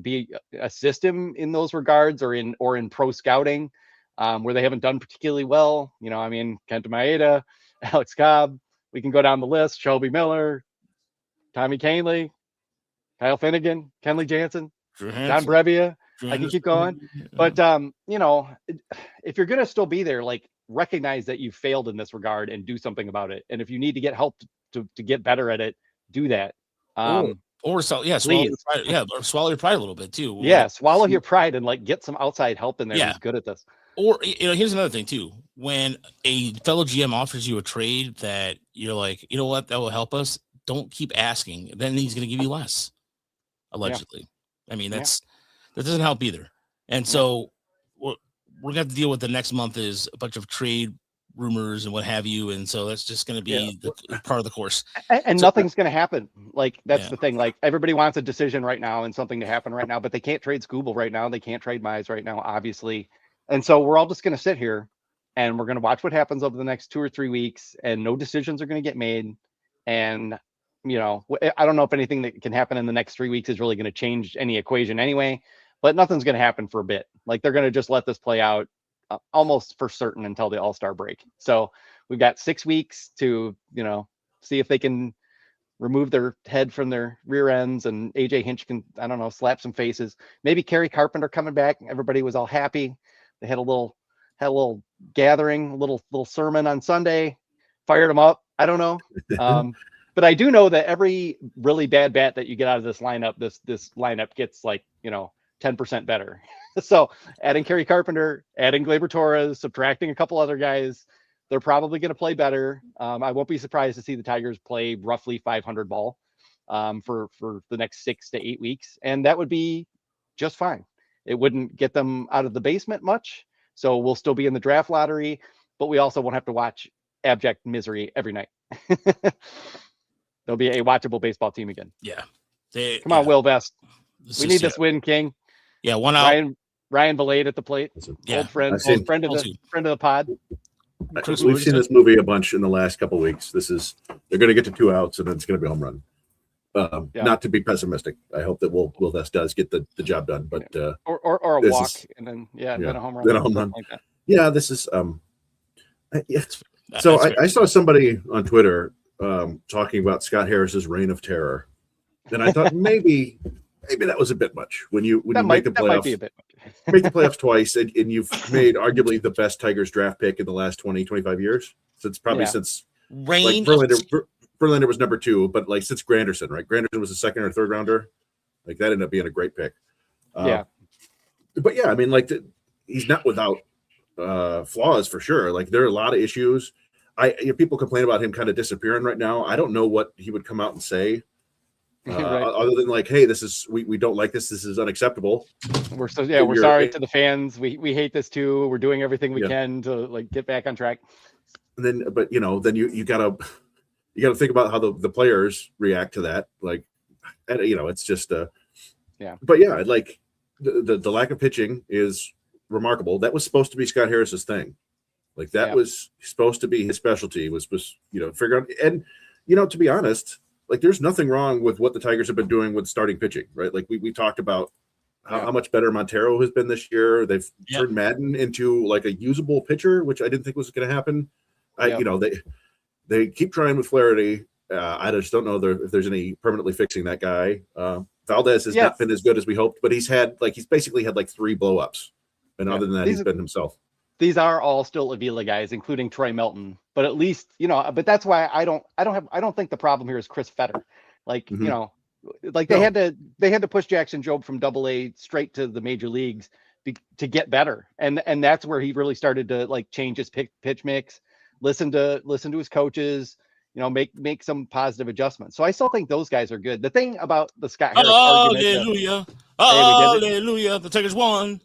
assist him in those regards, or in pro scouting, where they haven't done particularly well. I mean, Kenta Maeda, Alex Cobb, we can go down the list. Shelby Miller, Tommy Kahnle, Kyle Finnegan, Kenley Jansen, John Brebbia. I can keep going. But, if you're going to still be there, like, recognize that you failed in this regard and do something about it. And if you need to get help to get better at it, do that. Swallow your pride a little bit too. Yeah, swallow your pride and like get some outside help in there who's good at this. Or here's another thing too. When a fellow GM offers you a trade that you're like, you know what, that will help us, don't keep asking. Then he's going to give you less, allegedly. Yeah. I mean, that doesn't help either. And so we're going to have to deal with the next month is a bunch of trade rumors and what have you. And so that's just going to be part of the course. And nothing's going to happen. Like, that's the thing. Like, everybody wants a decision right now and something to happen right now, but they can't trade Skubal right now. They can't trade Mize right now, obviously. And so we're all just going to sit here and we're going to watch what happens over the next 2 or 3 weeks, and no decisions are going to get made. And, I don't know if anything that can happen in the next 3 weeks is really going to change any equation anyway, but nothing's going to happen for a bit. Like, they're going to just let this play out almost for certain until the All-Star break. So we've got 6 weeks to, see if they can remove their head from their rear ends, and AJ Hinch can, I don't know, slap some faces. Maybe Kerry Carpenter coming back. Everybody was all happy. They had a little gathering, a little sermon on Sunday, fired him up. I don't know. But I do know that every really bad bat that you get out of this lineup, this lineup gets 10% better. So adding Kerry Carpenter, adding Gleyber Torres, subtracting a couple other guys, they're probably going to play better. I won't be surprised to see the Tigers play roughly 500 ball for the next 6 to 8 weeks. And that would be just fine. It wouldn't get them out of the basement much. So we'll still be in the draft lottery, but we also won't have to watch abject misery every night. There'll be a watchable baseball team again. Yeah. Come on, Will Vest. We need this win, King. Yeah, 1 out. Ryan Belade at the plate. Yeah. Old friend of the pod. We've seen this movie a bunch in the last couple of weeks. They're going to get to 2 outs, and then it's going to be a home run. Not to be pessimistic. I hope that Will Vest does get the job done, but or a walk and then then a home run. Then a home run. Like that. Yeah, this is So I saw somebody on Twitter talking about Scott Harris's reign of terror, and I thought maybe that was a bit much. When you make the playoffs, might be a bit much. Make the playoffs twice, and you've made arguably the best Tigers draft pick in the last 25 years. Since Verlander was number 2, but since Granderson, right? Granderson was a second or third rounder. That ended up being a great pick. But yeah, I mean, he's not without flaws for sure. There are a lot of issues. People complain about him kind of disappearing right now. I don't know what he would come out and say, other than hey, this is we don't like this. This is unacceptable. We're sorry to the fans. We hate this too. We're doing everything we can to get back on track. And then, but then you gotta think about how the players react to that. It's just But yeah, the lack of pitching is remarkable. That was supposed to be Scott Harris's thing. Was supposed to be his specialty. Was figure out. And to be honest, there's nothing wrong with what the Tigers have been doing with starting pitching, right? We talked about how much better Montero has been this year. They've turned Madden into a usable pitcher, which I didn't think was going to happen. They keep trying with Flaherty. I just don't know if there's any permanently fixing that guy. Valdez has not been as good as we hoped, but he's basically had 3 blow-ups, and other than that, he's been himself. These are all still Avila guys, including Troy Melton. But at least but that's why I don't think the problem here is Chris Fetter. They had to push Jackson Jobe from AA straight to the major leagues to get better, and that's where he really started to change his pitch mix, listen to his coaches, make some positive adjustments. So I still think those guys are good. The thing about the Scott Harris argument, hallelujah, the Tigers won.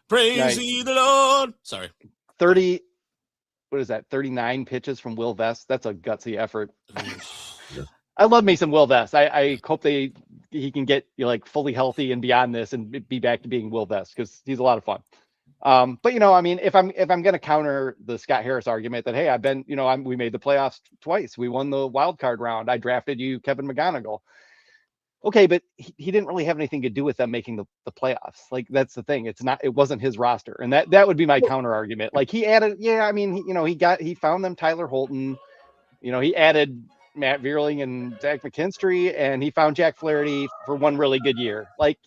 Praise ye the Lord. Sorry. 39 pitches from Will Vest. That's a gutsy effort. I love me some Will Vest. I hope he can get fully healthy and beyond this and be back to being Will Vest, because he's a lot of fun. But I mean, if I'm going to counter the Scott Harris argument that, hey, I've been, we made the playoffs twice. We won the wild card round. I drafted you, Kevin McGonigal. Okay, but he didn't really have anything to do with them making the playoffs. Like, that's the thing. It wasn't his roster. And that would be my counter argument. Like, he added, I mean, he found them Tyler Holton. He added Matt Vierling and Zach McKinstry, and he found Jack Flaherty for one really good year. Like,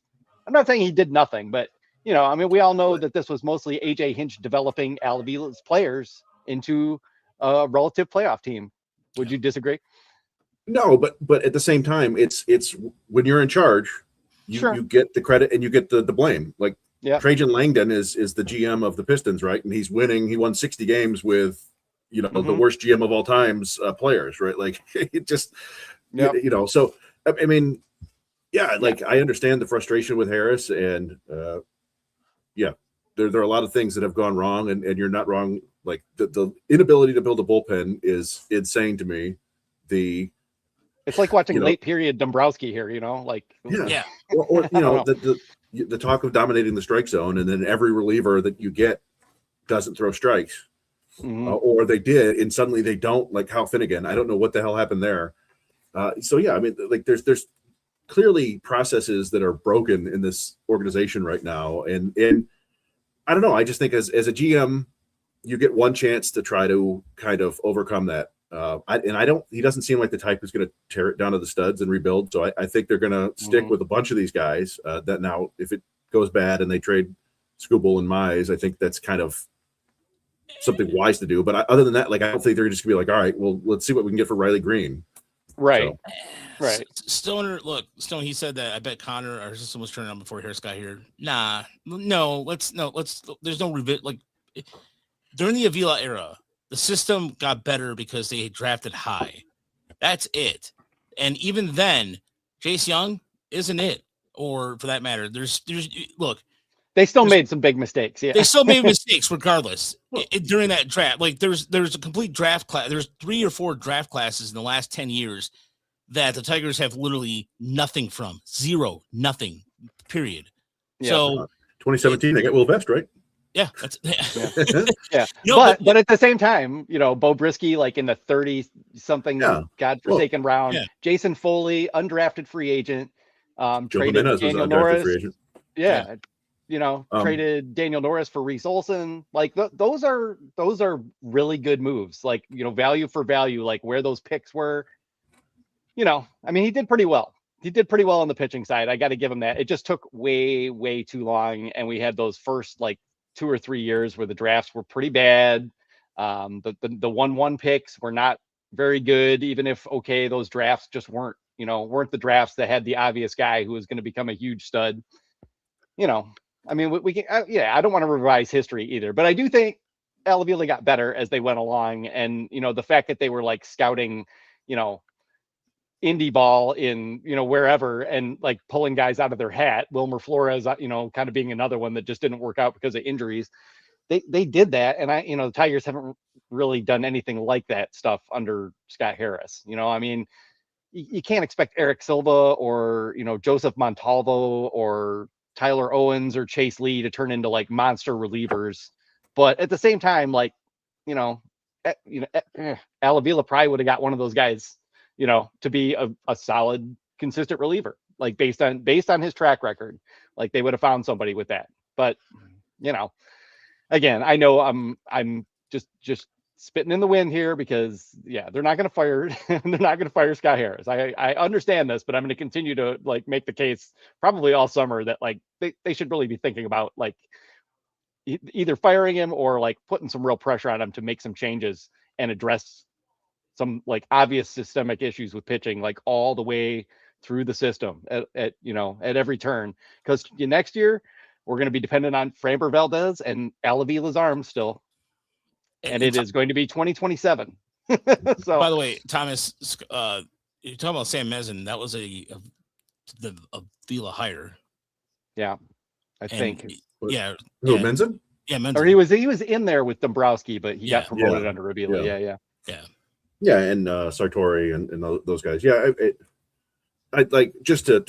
I'm not saying he did nothing, but I mean, we all know that this was mostly AJ Hinch developing Al Avila's players into a relative playoff team. Would you disagree? No, but at the same time, it's when you're in charge, you get the credit and you get the blame. Like, Trajan Langdon is the GM of the Pistons, right? And he's winning. He won 60 games with the worst GM of all time's players, right? Like, it just So I mean, I understand the frustration with Harris, and there are a lot of things that have gone wrong, and you're not wrong. Like, the inability to build a bullpen is insane to me. It's like watching late period Dombrowski here, or the talk of dominating the strike zone, and then every reliever that you get doesn't throw strikes, or they did, and suddenly they don't. Like Hal Finnegan, I don't know what the hell happened there. I mean, like, there's clearly processes that are broken in this organization right now, and I don't know. I just think as a GM, you get one chance to try to kind of overcome that. He doesn't seem like the type who's going to tear it down to the studs and rebuild. So I think they're going to stick with a bunch of these guys that now, if it goes bad and they trade Skubal and Mize, I think that's kind of something wise to do. But other than that, like, I don't think they're just going to be like, all right, well, let's see what we can get for Riley Green. Right. So. Right. Stone, he said that I bet Connor, our system was turning on before Harris got here. There's no revisit. Like, during the Avila era, the system got better because they drafted high. That's it. And even then, Chase Young isn't it, or for that matter, they still made some big mistakes. Yeah, they still made mistakes regardless during that draft. Like, there's a complete draft class. There's 3 or 4 draft classes in the last 10 years that the Tigers have literally nothing from. Nothing, period. Yeah. So 2017, they got Will Vest, right? Yeah, yeah. But at the same time, Bo Brisky, like in the 30-something godforsaken round, Jason Foley, undrafted free agent, traded Daniel Norris. Traded Daniel Norris for Reese Olson. Like, those are really good moves. Like, value for value, like where those picks were. I mean, he did pretty well. He did pretty well on the pitching side. I got to give him that. It just took way, way too long, and we had those first 2 or 3 years where the drafts were pretty bad. The 1-1 picks were not very good, even if those drafts just weren't the drafts that had the obvious guy who was going to become a huge stud. I mean, we can, I don't want to revise history either, but I do think Al Avila got better as they went along, and the fact that they were scouting, indie ball in wherever, and pulling guys out of their hat. Wilmer Flores, kind of being another one that just didn't work out because of injuries. They did that, and the Tigers haven't really done anything like that stuff under Scott Harris. I mean, you can't expect Eric Silva or Joseph Montalvo or Tyler Owens or Chase Lee to turn into monster relievers, but at the same time, Al Avila probably would have got one of those guys to be a solid, consistent reliever, based on his track record. They would have found somebody with that. But, again, I know I'm just spitting in the wind here because, they're not going to fire Scott Harris. I understand this, but I'm going to continue to make the case probably all summer that they should really be thinking about either firing him or putting some real pressure on him to make some changes and address some obvious systemic issues with pitching, all the way through the system at every turn. Because next year we're going to be dependent on Framber Valdez and Al Avila's arms still, and it is going to be 2027. So, by the way, Thomas, you're talking about Sam Mezen. That was the Avila hire. Yeah, I think. Mezen? Yeah, Mezen. Or he was in there with Dombrowski, but he got promoted under Avila. Yeah, and Sartori and those guys. Yeah, I like, just to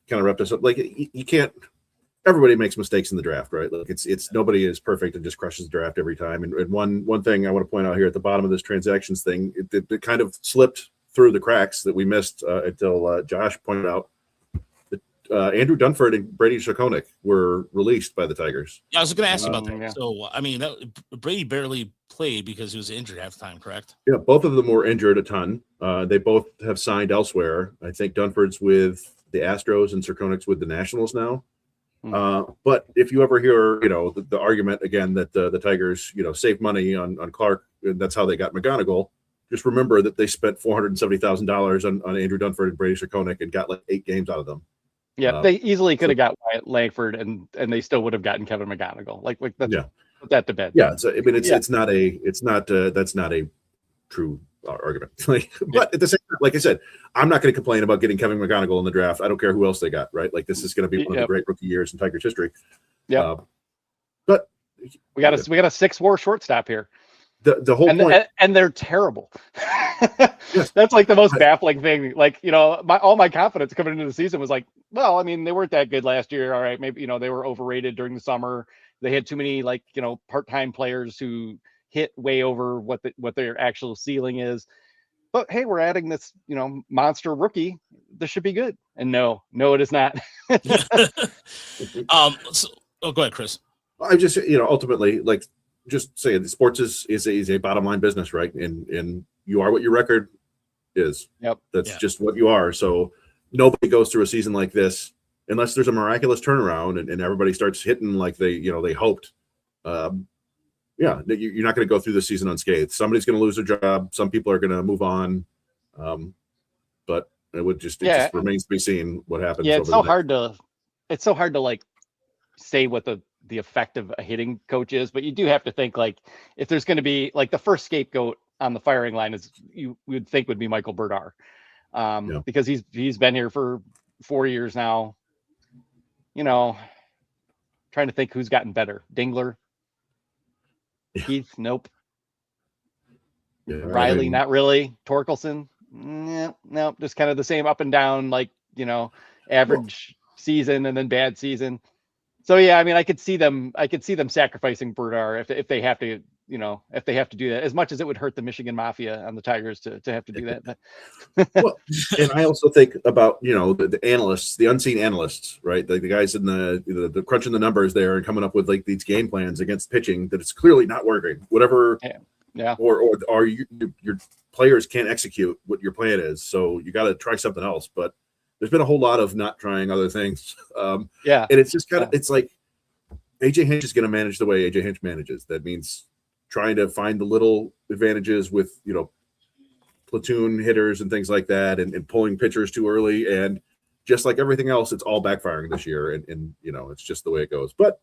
kind of wrap this up. You can't. everybody makes mistakes in the draft, right? Like it's nobody is perfect and just crushes the draft every time. And one thing I want to point out here at the bottom of this transactions thing, it kind of slipped through the cracks that we missed until Josh pointed out that Andrew Dunford and Brady Shokonik were released by the Tigers. Yeah, I was going to ask you about that. Yeah. So, I mean, Brady barely played because he was injured half the time, correct? Yeah, both of them were injured a ton. They both have signed elsewhere. I think Dunford's with the Astros and Shokonik's with the Nationals now. But if you ever hear, the argument again that the Tigers, save money on Clark, and that's how they got McGonigal, just remember that they spent $470,000 on Andrew Dunford and Brady Shokonik and got like 8 games out of them. Yeah, they easily could have got Wyatt Langford, and they still would have gotten Kevin McGonigal. Like that's put that to bed. Yeah, that's not a true argument. But at the same time, like I said, I'm not going to complain about getting Kevin McGonigal in the draft. I don't care who else they got. Right, like this is going to be one of the great rookie years in Tigers history. Yeah, but we got a 6-WAR shortstop here. The whole point, and they're terrible. That's like the most baffling thing. Like, all my confidence coming into the season was like, well, I mean, they weren't that good last year. All right, maybe they were overrated during the summer. They had too many part-time players who hit way over what their actual ceiling is. But hey, we're adding this monster rookie. This should be good. And no, it is not. Go ahead, Chris. I just ultimately just saying the sports is a bottom line business, right? And you are what your record is. Yep. That's just what you are. So nobody goes through a season like this unless there's a miraculous turnaround and everybody starts hitting like they hoped. You're not going to go through the season unscathed. Somebody's going to lose their job. Some people are going to move on. But it just remains to be seen what happens. Yeah, it's so hard to like say what the effect of a hitting coach is, but you do have to think like if there's going to be like the first scapegoat on the firing line is you would think would be Michael Berdar, because he's been here for 4 years now. Trying to think who's gotten better. Dingler, Keith, nope. Yeah, Riley, not really. Torkelson, no, just kind of the same up and down, average season and then bad season. So yeah, I mean, I could see them sacrificing Berdar if they have to, if they have to do that. As much as it would hurt the Michigan Mafia on the Tigers to have to do that. Well, and I also think about the analysts, the unseen analysts, right? The guys in the crunching the numbers there and coming up with like these game plans against pitching that it's clearly not working. Whatever, or your players can't execute what your plan is, so you got to try something else. But there's been a whole lot of not trying other things. And it's just it's like AJ Hinch is going to manage the way AJ Hinch manages. That means trying to find the little advantages with, platoon hitters and things like that and pulling pitchers too early. And just like everything else, it's all backfiring this year. And it's just the way it goes. But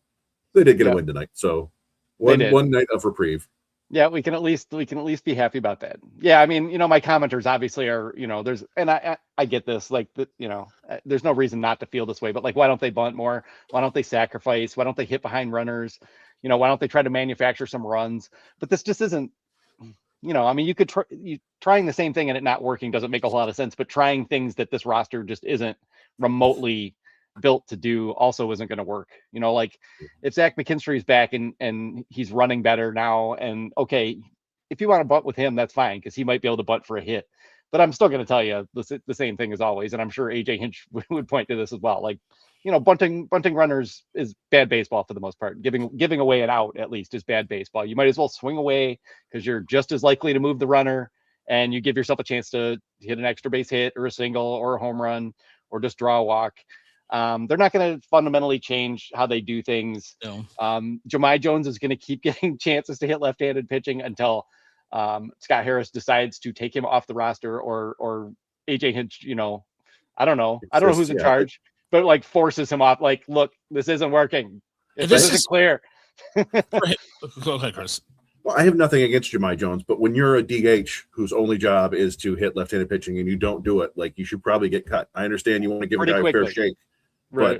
they did get a win tonight. So one night of reprieve. Yeah, we can at least be happy about that. Yeah, I mean, my commenters obviously are, there's, and I get this, there's no reason not to feel this way, but why don't they bunt more? Why don't they sacrifice? Why don't they hit behind runners? Why don't they try to manufacture some runs? But this just isn't, I mean, you could trying the same thing and it not working doesn't make a whole lot of sense, but trying things that this roster just isn't remotely built to do also isn't going to work. If Zach McKinstry's back and he's running better now, and okay, if you want to bunt with him, that's fine because he might be able to bunt for a hit. But I'm still going to tell you the same thing as always, and I'm sure AJ Hinch would point to this as well. Bunting runners is bad baseball for the most part. Giving away an out at least is bad baseball. You might as well swing away because you're just as likely to move the runner, and you give yourself a chance to hit an extra base hit or a single or a home run or just draw a walk. They're not going to fundamentally change how they do things. No. Jahmai Jones is going to keep getting chances to hit left-handed pitching until Scott Harris decides to take him off the roster or AJ Hinch, I don't know who's in charge, but forces him off. Look, this isn't working. This isn't clear. Go ahead, Chris. Well, I have nothing against Jahmai Jones, but when you're a DH whose only job is to hit left-handed pitching and you don't do it, you should probably get cut. I understand you want to give a guy a fair shake. Right.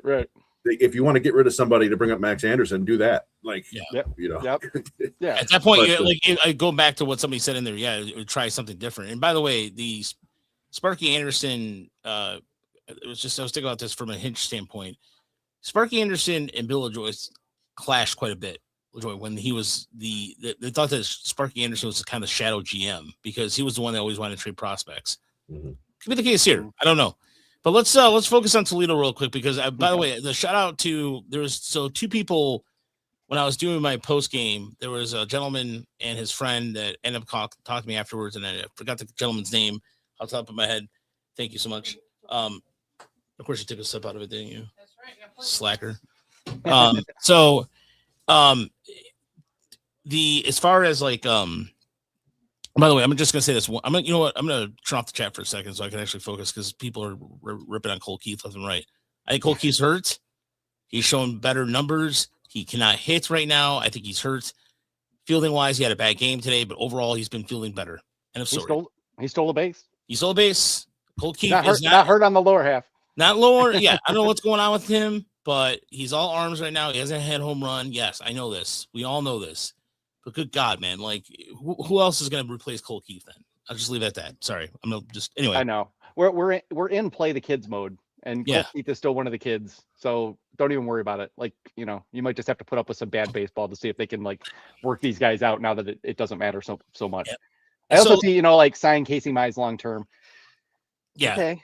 If you want to get rid of somebody to bring up Max Anderson, do that. Yep. Yeah. At that point, I go back to what somebody said in there. Yeah, try something different. And by the way, the Sparky Anderson, I was thinking about this from a Hinch standpoint. Sparky Anderson and Bill LaJoy clashed quite a bit. LaJoy, when he was they thought that Sparky Anderson was kind of shadow GM because he was the one that always wanted to trade prospects. Mm-hmm. Could be the case here. I don't know. But let's focus on Toledo real quick because by the way, the shout out to two people when I was doing my post game. There was a gentleman and his friend that ended up talking to me afterwards, and I forgot the gentleman's name off the top of my head. Thank you so much. Of course, you took a step out of it, didn't you? That's right. Yeah, slacker. As far as like by the way, I'm just gonna say this. I'm gonna turn off the chat for a second so I can actually focus because people are ripping on Cole Keith left and right. I think Cole Keith's hurt. He's shown better numbers. He cannot hit right now. I think he's hurt. Fielding wise, he had a bad game today, but overall, he's been fielding better. And he stole a base. He stole a base. Cole Keith is not hurt on the lower half. Not lower. Yeah, I don't know what's going on with him, but he's all arms right now. He hasn't had home run. Yes, I know this. We all know this. But good God, man! Like, who else is going to replace Cole Keith? Then I'll just leave it at that. Sorry, I'm gonna just anyway. I know we're in play the kids mode, and Cole Keith is still one of the kids. So don't even worry about it. Like, you might just have to put up with some bad baseball to see if they can like work these guys out now that it doesn't matter so much. Yep. I also see like sign Casey Mize long term. Yeah. Okay.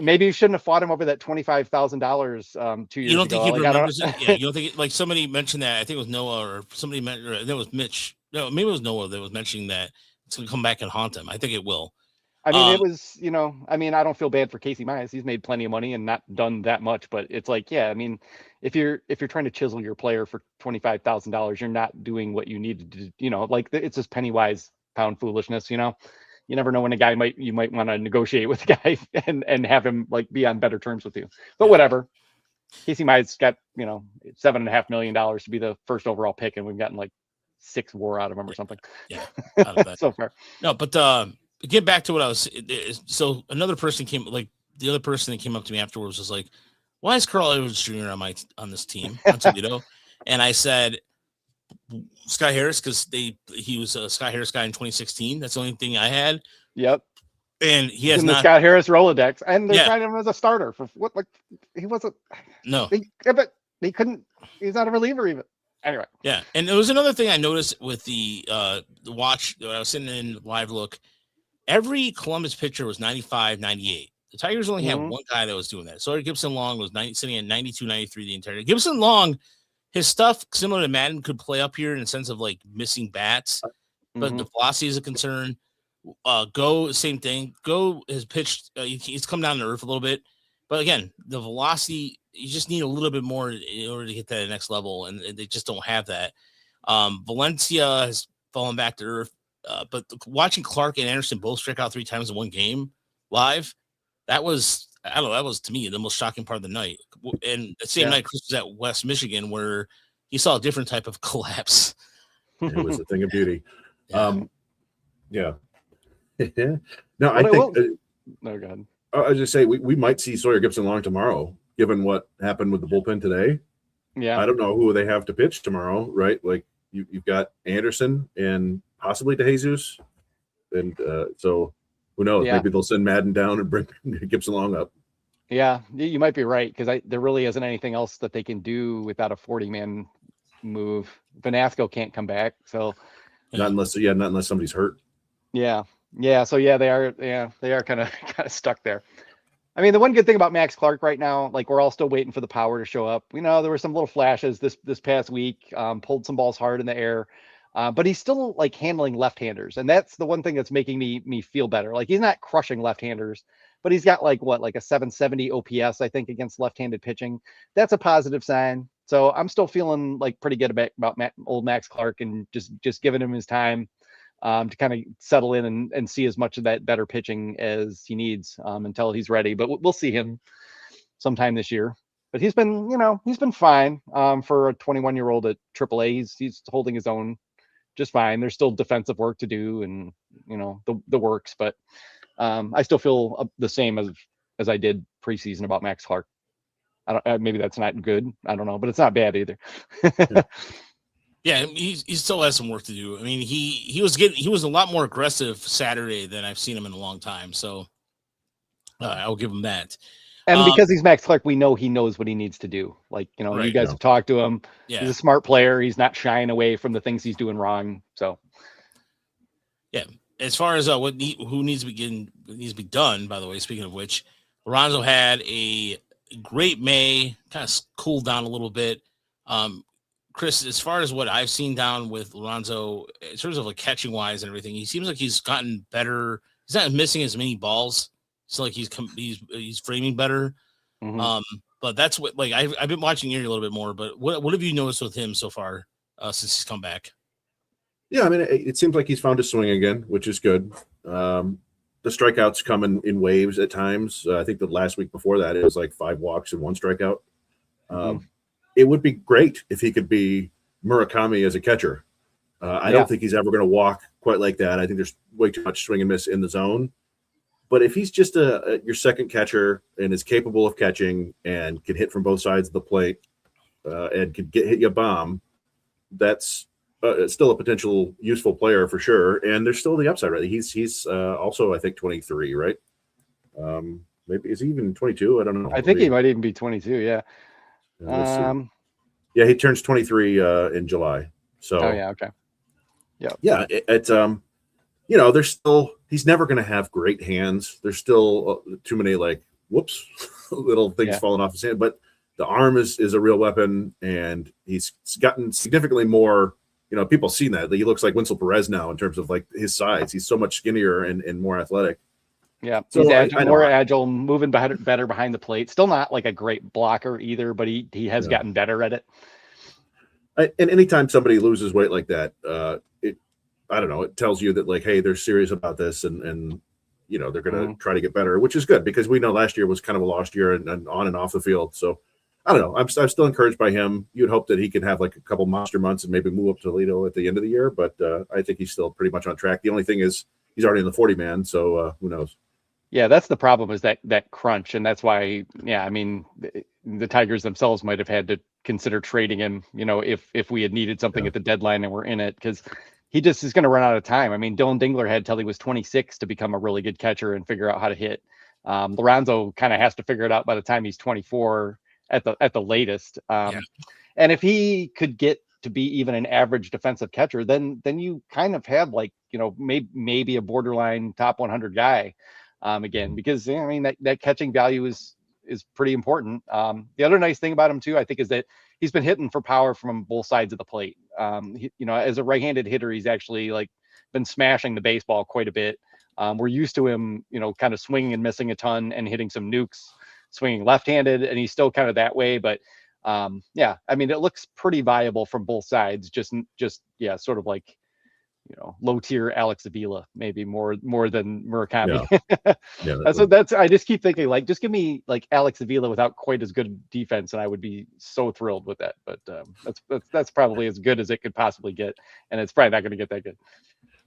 Maybe you shouldn't have fought him over that $25,000 2 years ago. You don't think he remembers it? Yeah, you don't think like somebody mentioned that? I think it was Noah or somebody mentioned that was Mitch. No, maybe it was Noah that was mentioning that it's going to come back and haunt him. I think it will. I mean, it was, I don't feel bad for Casey Mize. He's made plenty of money and not done that much, but it's like, yeah, I mean, if you're trying to chisel your player for $25,000, you're not doing what you need to do, like it's just penny wise pound foolishness, You never know when you might want to negotiate with a guy and have him like be on better terms with you. But whatever. Casey Mize got, $7.5 million to be the first overall pick, and we've gotten like 6 WAR out of him or something. Yeah, out of that. So far. No, but get back to what I was. So another person the other person that came up to me afterwards was like, "Why is Carl Edwards Jr. on this team on Toledo?" And I said, Sky Harris, because he was a Sky Harris guy in 2016. That's the only thing I had. Yep. And he has in not the Scott Harris Rolodex, and they're trying him as a starter for what? Like he wasn't. No. But he couldn't. He's not a reliever even. Anyway. Yeah, and there was another thing I noticed with the watch. I was sitting in live look. Every Columbus pitcher was 95, 98. The Tigers only had one guy that was doing that. So Gibson Long was sitting at 92, 93 the entire. Gibson Long. His stuff, similar to Madden, could play up here in the sense of like missing bats, but the velocity is a concern. Go, same thing. Go has pitched. He's come down to earth a little bit, but again, the velocity, you just need a little bit more in order to get to the next level, and they just don't have that. Valencia has fallen back to earth, but watching Clark and Anderson both strike out 3 times in one game live, that was. I don't know. That was to me the most shocking part of the night. And the same night, Chris was at West Michigan, where he saw a different type of collapse. It was a thing of beauty. Yeah. No, I think. No, go ahead. I was just say we might see Sawyer Gibson Long tomorrow, given what happened with the bullpen today. Yeah. I don't know who they have to pitch tomorrow, right? Like you've got Anderson and possibly DeJesus, and so. Who knows? Yeah. Maybe they'll send Madden down and bring Gibson Long up. Yeah, you might be right because there really isn't anything else that they can do without a 40-man move. Vanasco can't come back, so not unless somebody's hurt. Yeah. So they are kind of stuck there. I mean, the one good thing about Max Clark right now, like we're all still waiting for the power to show up. There were some little flashes this past week. Pulled some balls hard in the air. But he's still like handling left-handers, and that's the one thing that's making me feel better. Like he's not crushing left-handers, but he's got like a 770 OPS, I think, against left-handed pitching. That's a positive sign. So I'm still feeling like pretty good about old Max Clark, and just giving him his time to kind of settle in and see as much of that better pitching as he needs until he's ready. But we'll see him sometime this year. But he's been fine for a 21-year-old at AAA. He's holding his own just fine. There's still defensive work to do, and the works, but I still feel the same as I did preseason about Max Clark. Maybe that's not good. I don't know, but it's not bad either. Yeah, he still has some work to do. I mean, he was a lot more aggressive Saturday than I've seen him in a long time. So I'll give him that. And because he's Max Clark, we know he knows what he needs to do. Like, you know, Right. you guys have talked to him. Yeah. He's a smart player. He's not shying away from the things he's doing wrong. So, yeah. As far as who needs to be done, by the way, speaking of which, Lorenzo had a great May, kind of cooled down a little bit. Chris, as far as what I've seen down with Lorenzo, in terms of like catching wise and everything, he seems like he's gotten better. He's not missing as many balls. So like he's framing better. mm-hmm. But that's what, like, I've been watching Erie a little bit more, but what have you noticed with him so far since he's come back? Yeah, I mean, it seems like he's found his swing again, which is good. The strikeouts come in waves at times. I think the last week before that, it was like 5 walks and 1 strikeout. It would be great if he could be Murakami as a catcher. I don't think he's ever going to walk quite like that. I think there's way too much swing and miss in the zone. But if he's just your second catcher and is capable of catching and can hit from both sides of the plate and can hit you a bomb, that's still a potential useful player for sure. And there's still the upside, right? He's also, I think, 23, right? Maybe is he even 22? I don't know. I think he might even be 22. Yeah. Yeah, he turns 23 in July. So. Oh yeah. Okay. Yeah. Yeah. It's you know, there's still, he's never going to have great hands. There's still too many like, whoops, little things falling off his hand. But the arm is a real weapon, and he's gotten significantly more. You know, people seen that. He looks like Winsel Perez now in terms of like his size. He's so much skinnier and more athletic. Yeah, so he's more agile, moving better behind the plate. Still not like a great blocker either, but he has gotten better at it. And anytime somebody loses weight like that, I don't know, it tells you that like, hey, they're serious about this, and you know, they're going to try to get better, which is good because we know last year was kind of a lost year and on and off the field. So I don't know. I'm still encouraged by him. You'd hope that he could have like a couple monster months and maybe move up to Toledo at the end of the year, but I think he's still pretty much on track. The only thing is he's already in the 40 man, so who knows? Yeah, that's the problem, is that crunch, and that's why. Yeah, I mean, the Tigers themselves might have had to consider trading him. You know, if we had needed something at the deadline and we're in it, because he just is going to run out of time. I mean, Dylan Dingler had till he was 26 to become a really good catcher and figure out how to hit. Lorenzo kind of has to figure it out by the time he's 24 at the latest. And if he could get to be even an average defensive catcher, then you kind of have like, you know, maybe a borderline top 100 guy again, because I mean that catching value is pretty important. The other nice thing about him too, I think, is that he's been hitting for power from both sides of the plate. You know, as a right-handed hitter, he's actually like been smashing the baseball quite a bit. We're used to him, you know, kind of swinging and missing a ton and hitting some nukes, swinging left-handed, and he's still kind of that way. But yeah, I mean, it looks pretty viable from both sides. Just sort of like, you know, low tier Alex Avila, maybe more than Murakami. Yeah, that's I just keep thinking, like, just give me like Alex Avila without quite as good defense, and I would be so thrilled with that. But that's probably as good as it could possibly get, and it's probably not going to get that good.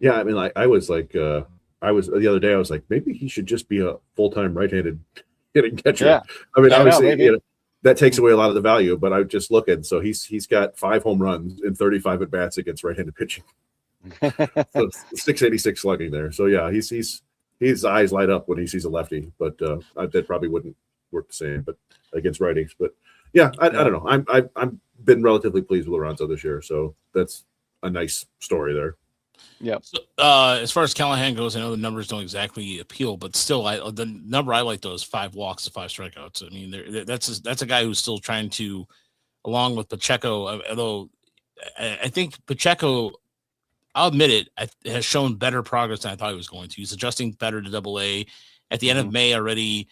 Yeah, I mean, like I was the other day, I was like, maybe he should just be a full-time right-handed hitting catcher. Yeah. I mean, obviously, you know, that takes away a lot of the value, but I just look at, so he's got 5 home runs and 35 at bats against right-handed pitching. So 686 slugging there. So yeah, his eyes light up when he sees a lefty, but that probably wouldn't work the same, but against righties. But yeah, I don't know. I've been relatively pleased with Lorenzo this year, so that's a nice story there. Yeah. So, as far as Callahan goes, I know the numbers don't exactly appeal, but still, the number I like though is 5 walks to 5 strikeouts. I mean, that's a guy who's still trying to, along with Pacheco. Although I think Pacheco, I'll admit it, has shown better progress than I thought he was going to. He's adjusting better to Double-A. At the end of May, already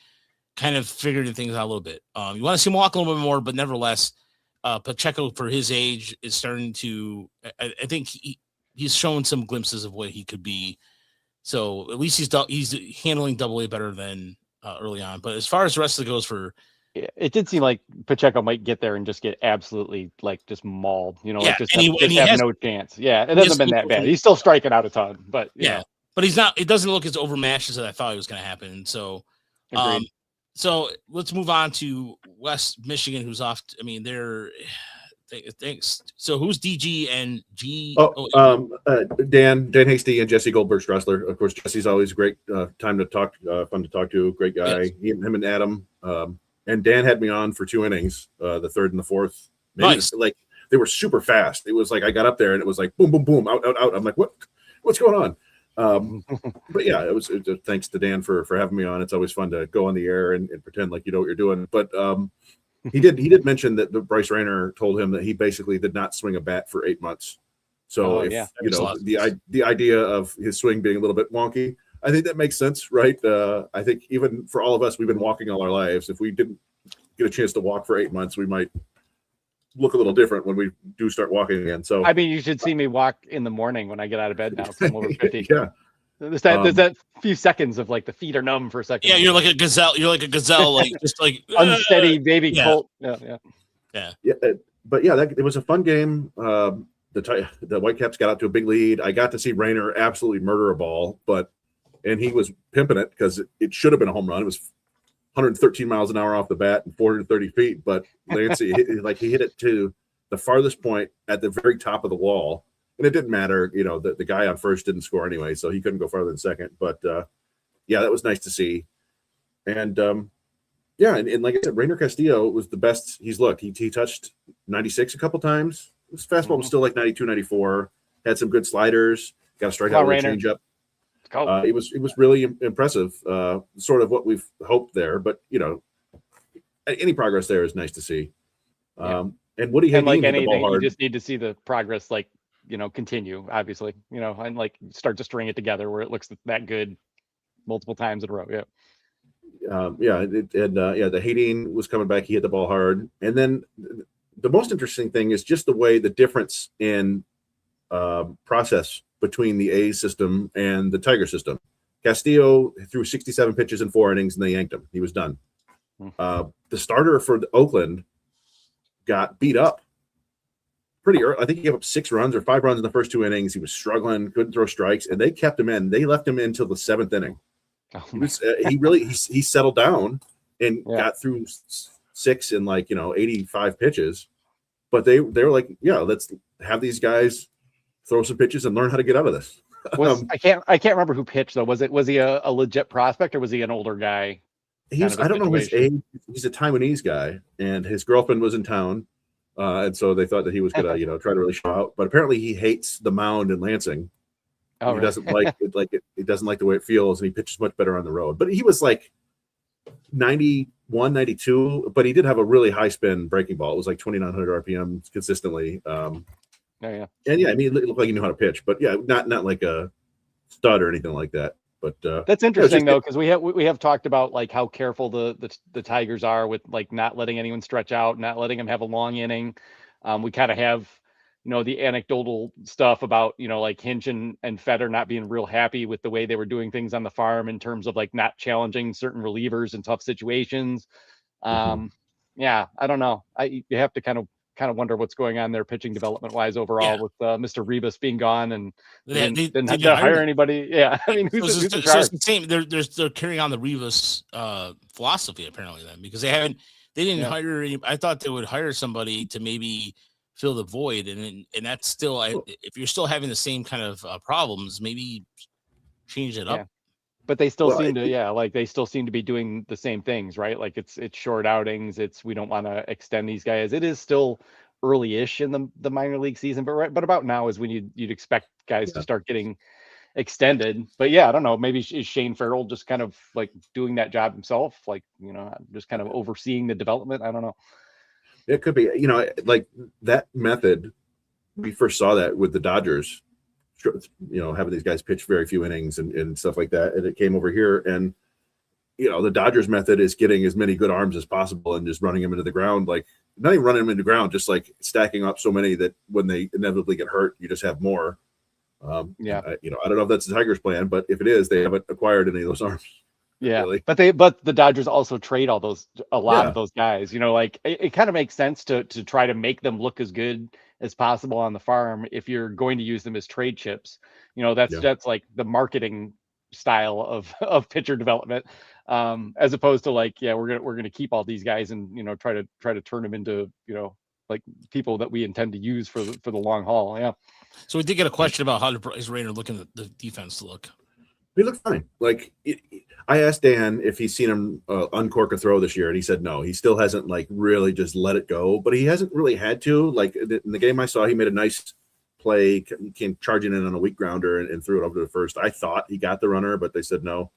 kind of figured things out a little bit. You want to see him walk a little bit more, but nevertheless, Pacheco for his age is starting to. I think he's shown some glimpses of what he could be. So at least he's handling Double-A better than early on. But as far as the rest of it goes for. Yeah, it did seem like Pacheco might get there and just get absolutely like just mauled, you know, like just have no chance. Yeah, it hasn't been that bad. He's still striking out a ton, but you know. But he's not. It doesn't look as overmatched as I thought it was going to happen. So, so let's move on to West Michigan, who's off. I mean, Thanks. So who's DG and G? Dan Hasty and Jesse Goldberg Stressler. Of course, Jesse's always a great time to talk, fun to talk to. Great guy. Yes. Him and Adam. And Dan had me on for 2 innings, the third and the fourth. Maybe Nice. like they were super fast. It was like I got up there and it was like boom, boom, boom, out, out, out. I'm like, what's going on? But yeah, it was thanks to Dan for having me on. It's always fun to go on the air and pretend like you know what you're doing. But he did mention that the Bryce Rayner told him that he basically did not swing a bat for 8 months. So if you know the idea of his swing being a little bit wonky, I think that makes sense, right? I think even for all of us, we've been walking all our lives. If we didn't get a chance to walk for 8 months, we might look a little different when we do start walking again. So I mean, you should see me walk in the morning when I get out of bed now. 'Cause I'm over 50. Yeah. There's that few seconds of like the feet are numb for a second. Yeah, you're like a gazelle. You're like a gazelle, like just like unsteady baby colt. Yeah. But yeah, it was a fun game. The Whitecaps got out to a big lead. I got to see Rayner absolutely murder a ball, and he was pimping it because it should have been a home run. It was 113 miles an hour off the bat and 430 feet. But Lancey, he hit it to the farthest point at the very top of the wall. And it didn't matter, you know, the guy on first didn't score anyway, so he couldn't go farther than second. But yeah, that was nice to see. And yeah, and like I said, Rayner Castillo was the best he's looked. He touched 96 a couple times. His fastball was still like 92, 94. Had some good sliders. Got a strikeout with a changeup. It was really impressive. Sort of what we've hoped there, but you know, any progress there is nice to see. And Woody had like anything, you just need to see the progress, like you know, continue. Obviously, you know, and like start to string it together where it looks that good multiple times in a row. Yeah. The Hayden was coming back. He hit the ball hard, and then the most interesting thing is just the way the difference in process between the A's system and the Tiger system. Castillo threw 67 pitches in 4 innings, and they yanked him. He was done. The starter for Oakland got beat up pretty early. I think he gave up 6 runs or 5 runs in the first 2 innings. He was struggling, couldn't throw strikes, and they kept him in. They left him in until the 7th inning. He settled down and got through 6 in 85 pitches. But they were like, yeah, let's have these guys throw some pitches and learn how to get out of this. I can't remember who pitched though. Was he a legit prospect or was he an older guy? I don't know his age. He's a Taiwanese guy, and his girlfriend was in town, and so they thought that he was gonna try to really show out. But apparently he hates the mound in Lansing. He doesn't like it. He doesn't like the way it feels, and he pitches much better on the road. But he was like 91, 92, but he did have a really high spin breaking ball. It was like 2,900 RPM consistently. And yeah, I mean, it looked like he knew how to pitch, but yeah, not like a stud or anything like that. But that's interesting though, because we have talked about like how careful the Tigers are with like not letting anyone stretch out, not letting them have a long inning. We kind of have the anecdotal stuff about like Hinch and Feder not being real happy with the way they were doing things on the farm in terms of like not challenging certain relievers in tough situations. Yeah, I don't know. You have to kind of wonder what's going on there pitching development wise overall with Mr. Rebus being gone and didn't have to hire anybody. Yeah, I mean, who's in charge? It's the same. They're carrying on the Rebus philosophy apparently then, because they didn't hire any. I thought they would hire somebody to maybe fill the void, and that's still if you're still having the same kind of problems, maybe change it up. But they still seem to be doing the same things, right? Like it's short outings. We don't want to extend these guys. It is still early-ish in the minor league season, but about now is when you'd expect guys to start getting extended. But yeah, I don't know. Maybe is Shane Farrell just kind of like doing that job himself, like just kind of overseeing the development? I don't know. It could be, like that method. We first saw that with the Dodgers, having these guys pitch very few innings and stuff like that. And it came over here, and the Dodgers method is getting as many good arms as possible and just running them into the ground, like not even running them into the ground, just like stacking up so many that when they inevitably get hurt, you just have more. I don't know if that's the Tigers' plan, but if it is, they haven't acquired any of those arms. Yeah, really. But the Dodgers also trade a lot of those guys. Like it kind of makes sense to try to make them look as good as possible on the farm if you're going to use them as trade chips. That's like the marketing style of pitcher development, as opposed to like we're gonna keep all these guys and try to turn them into like people that we intend to use for the long haul. Yeah. So we did get a question about how is Rayner looking at the defense look. He looked fine. Like I asked Dan if he's seen him uncork a throw this year, and he said no. He still hasn't like really just let it go, but he hasn't really had to. Like in the game I saw, he made a nice play. He came charging in on a weak grounder and threw it over to the first. I thought he got the runner, but they said no.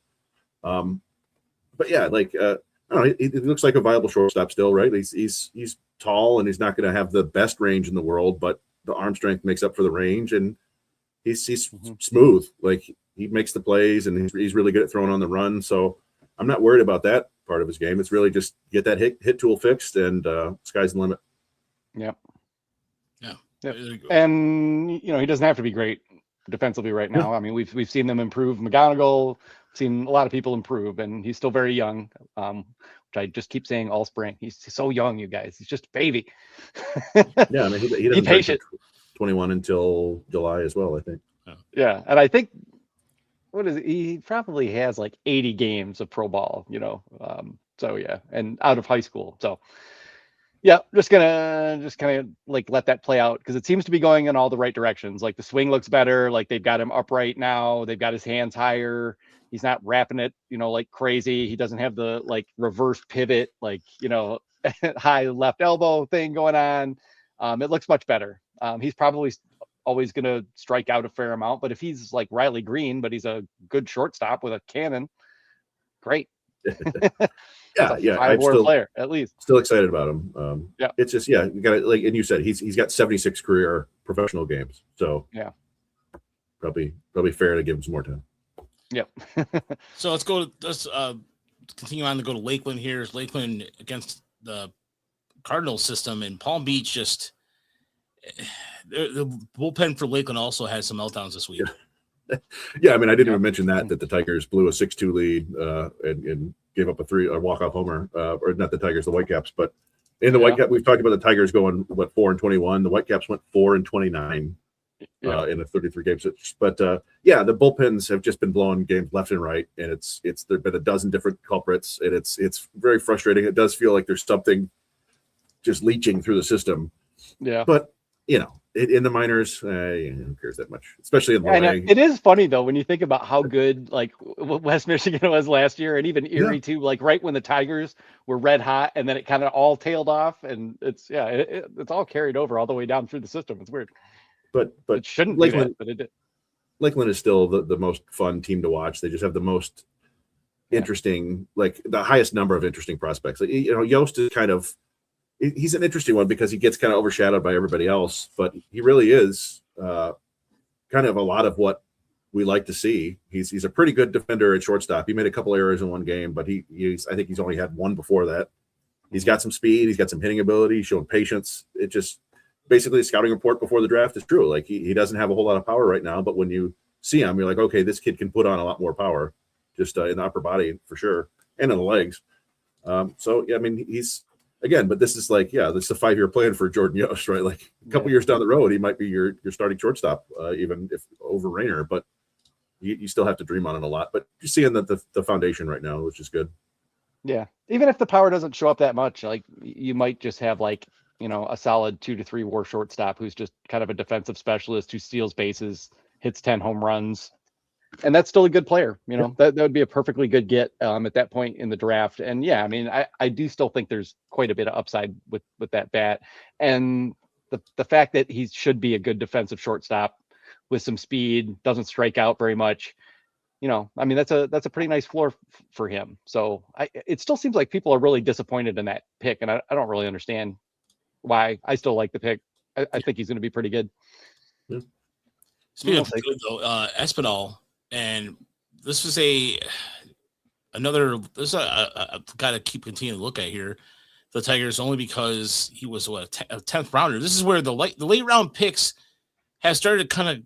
But yeah, like I don't know. He looks like a viable shortstop still, right? He's tall and he's not going to have the best range in the world, but the arm strength makes up for the range, and he's smooth. Like he makes the plays, and he's really good at throwing on the run. So I'm not worried about that part of his game. It's really just get that hit tool fixed, and sky's the limit. Yep. Yeah. Yep. And he doesn't have to be great defensively right now. I mean, we've seen them improve. McGonigal, seen a lot of people improve, and he's still very young. Which I just keep saying all spring. He's so young, you guys. He's just a baby. Yeah, I mean, he doesn't patient. 21 until July as well, I think. Yeah, and I think he probably has like 80 games of pro ball, so yeah, and out of high school. So yeah, just kind of like let that play out, because it seems to be going in all the right directions. Like the swing looks better, like they've got him upright now, they've got his hands higher, he's not wrapping it like crazy, he doesn't have the like reverse pivot, like high left elbow thing going on. It looks much better. He's probably always going to strike out a fair amount, but if he's like Riley Green, but he's a good shortstop with a cannon, great. Yeah, I'm still player at least. Still excited about him. Yeah, it's just you got to, like, and you said he's got 76 career professional games, so yeah, probably fair to give him some more time. Yep. So let's continue on to go to Lakeland here. Is Lakeland against the Cardinals system, and Palm Beach just the bullpen for Lakeland also had some meltdowns this week. Yeah, I mean, I didn't even mention that the Tigers blew a 6-2 lead and gave up a walk-off homer, or not the Tigers, the Whitecaps. But in the Whitecap, we've talked about the Tigers going 4-21. The Whitecaps went 4-29 in a 33 game stretch. But the bullpens have just been blowing games left and right, and there've been a dozen different culprits, and it's very frustrating. It does feel like there's something just leaching through the system. Yeah, but in the minors, who cares that much? Especially in low A. It is funny though when you think about how good like West Michigan was last year, and even Erie too. Like right when the Tigers were red hot, and then it kind of all tailed off, and it's all carried over all the way down through the system. It's weird, but it shouldn't Lakeland, do that, but it did. Lakeland is still the most fun team to watch. They just have the most interesting, like the highest number of interesting prospects. Like, Yost is kind of. He's an interesting one because he gets kind of overshadowed by everybody else, but he really is kind of a lot of what we like to see. He's a pretty good defender at shortstop. He made a couple errors in one game, but I think he's only had one before that. He's got some speed. He's got some hitting ability. He's showing patience. It just basically the scouting report before the draft is true. Like he doesn't have a whole lot of power right now, but when you see him, you're like, okay, this kid can put on a lot more power just in the upper body for sure and in the legs. So yeah, I mean Again, but this is like, this is a 5-year plan for Jordan Yost, right? Like a couple years down the road, he might be your starting shortstop, even if over Rayner, but you still have to dream on it a lot. But you're seeing the foundation right now, which is good. Yeah. Even if the power doesn't show up that much, like you might just have like, a solid 2 to 3 WAR shortstop who's just kind of a defensive specialist who steals bases, hits 10 home runs. And that's still a good player, that would be a perfectly good get at that point in the draft. And I mean, I do still think there's quite a bit of upside with that bat. And the fact that he should be a good defensive shortstop with some speed, doesn't strike out very much, I mean, that's a pretty nice floor for him. So it still seems like people are really disappointed in that pick. And I don't really understand why. I still like the pick. I think he's going to be pretty good. Yeah. Speaking of good though, Espinal. And this was a guy to continuing to look at here. The Tigers, only because he was a 10th rounder. This is where the late round picks have started to kind of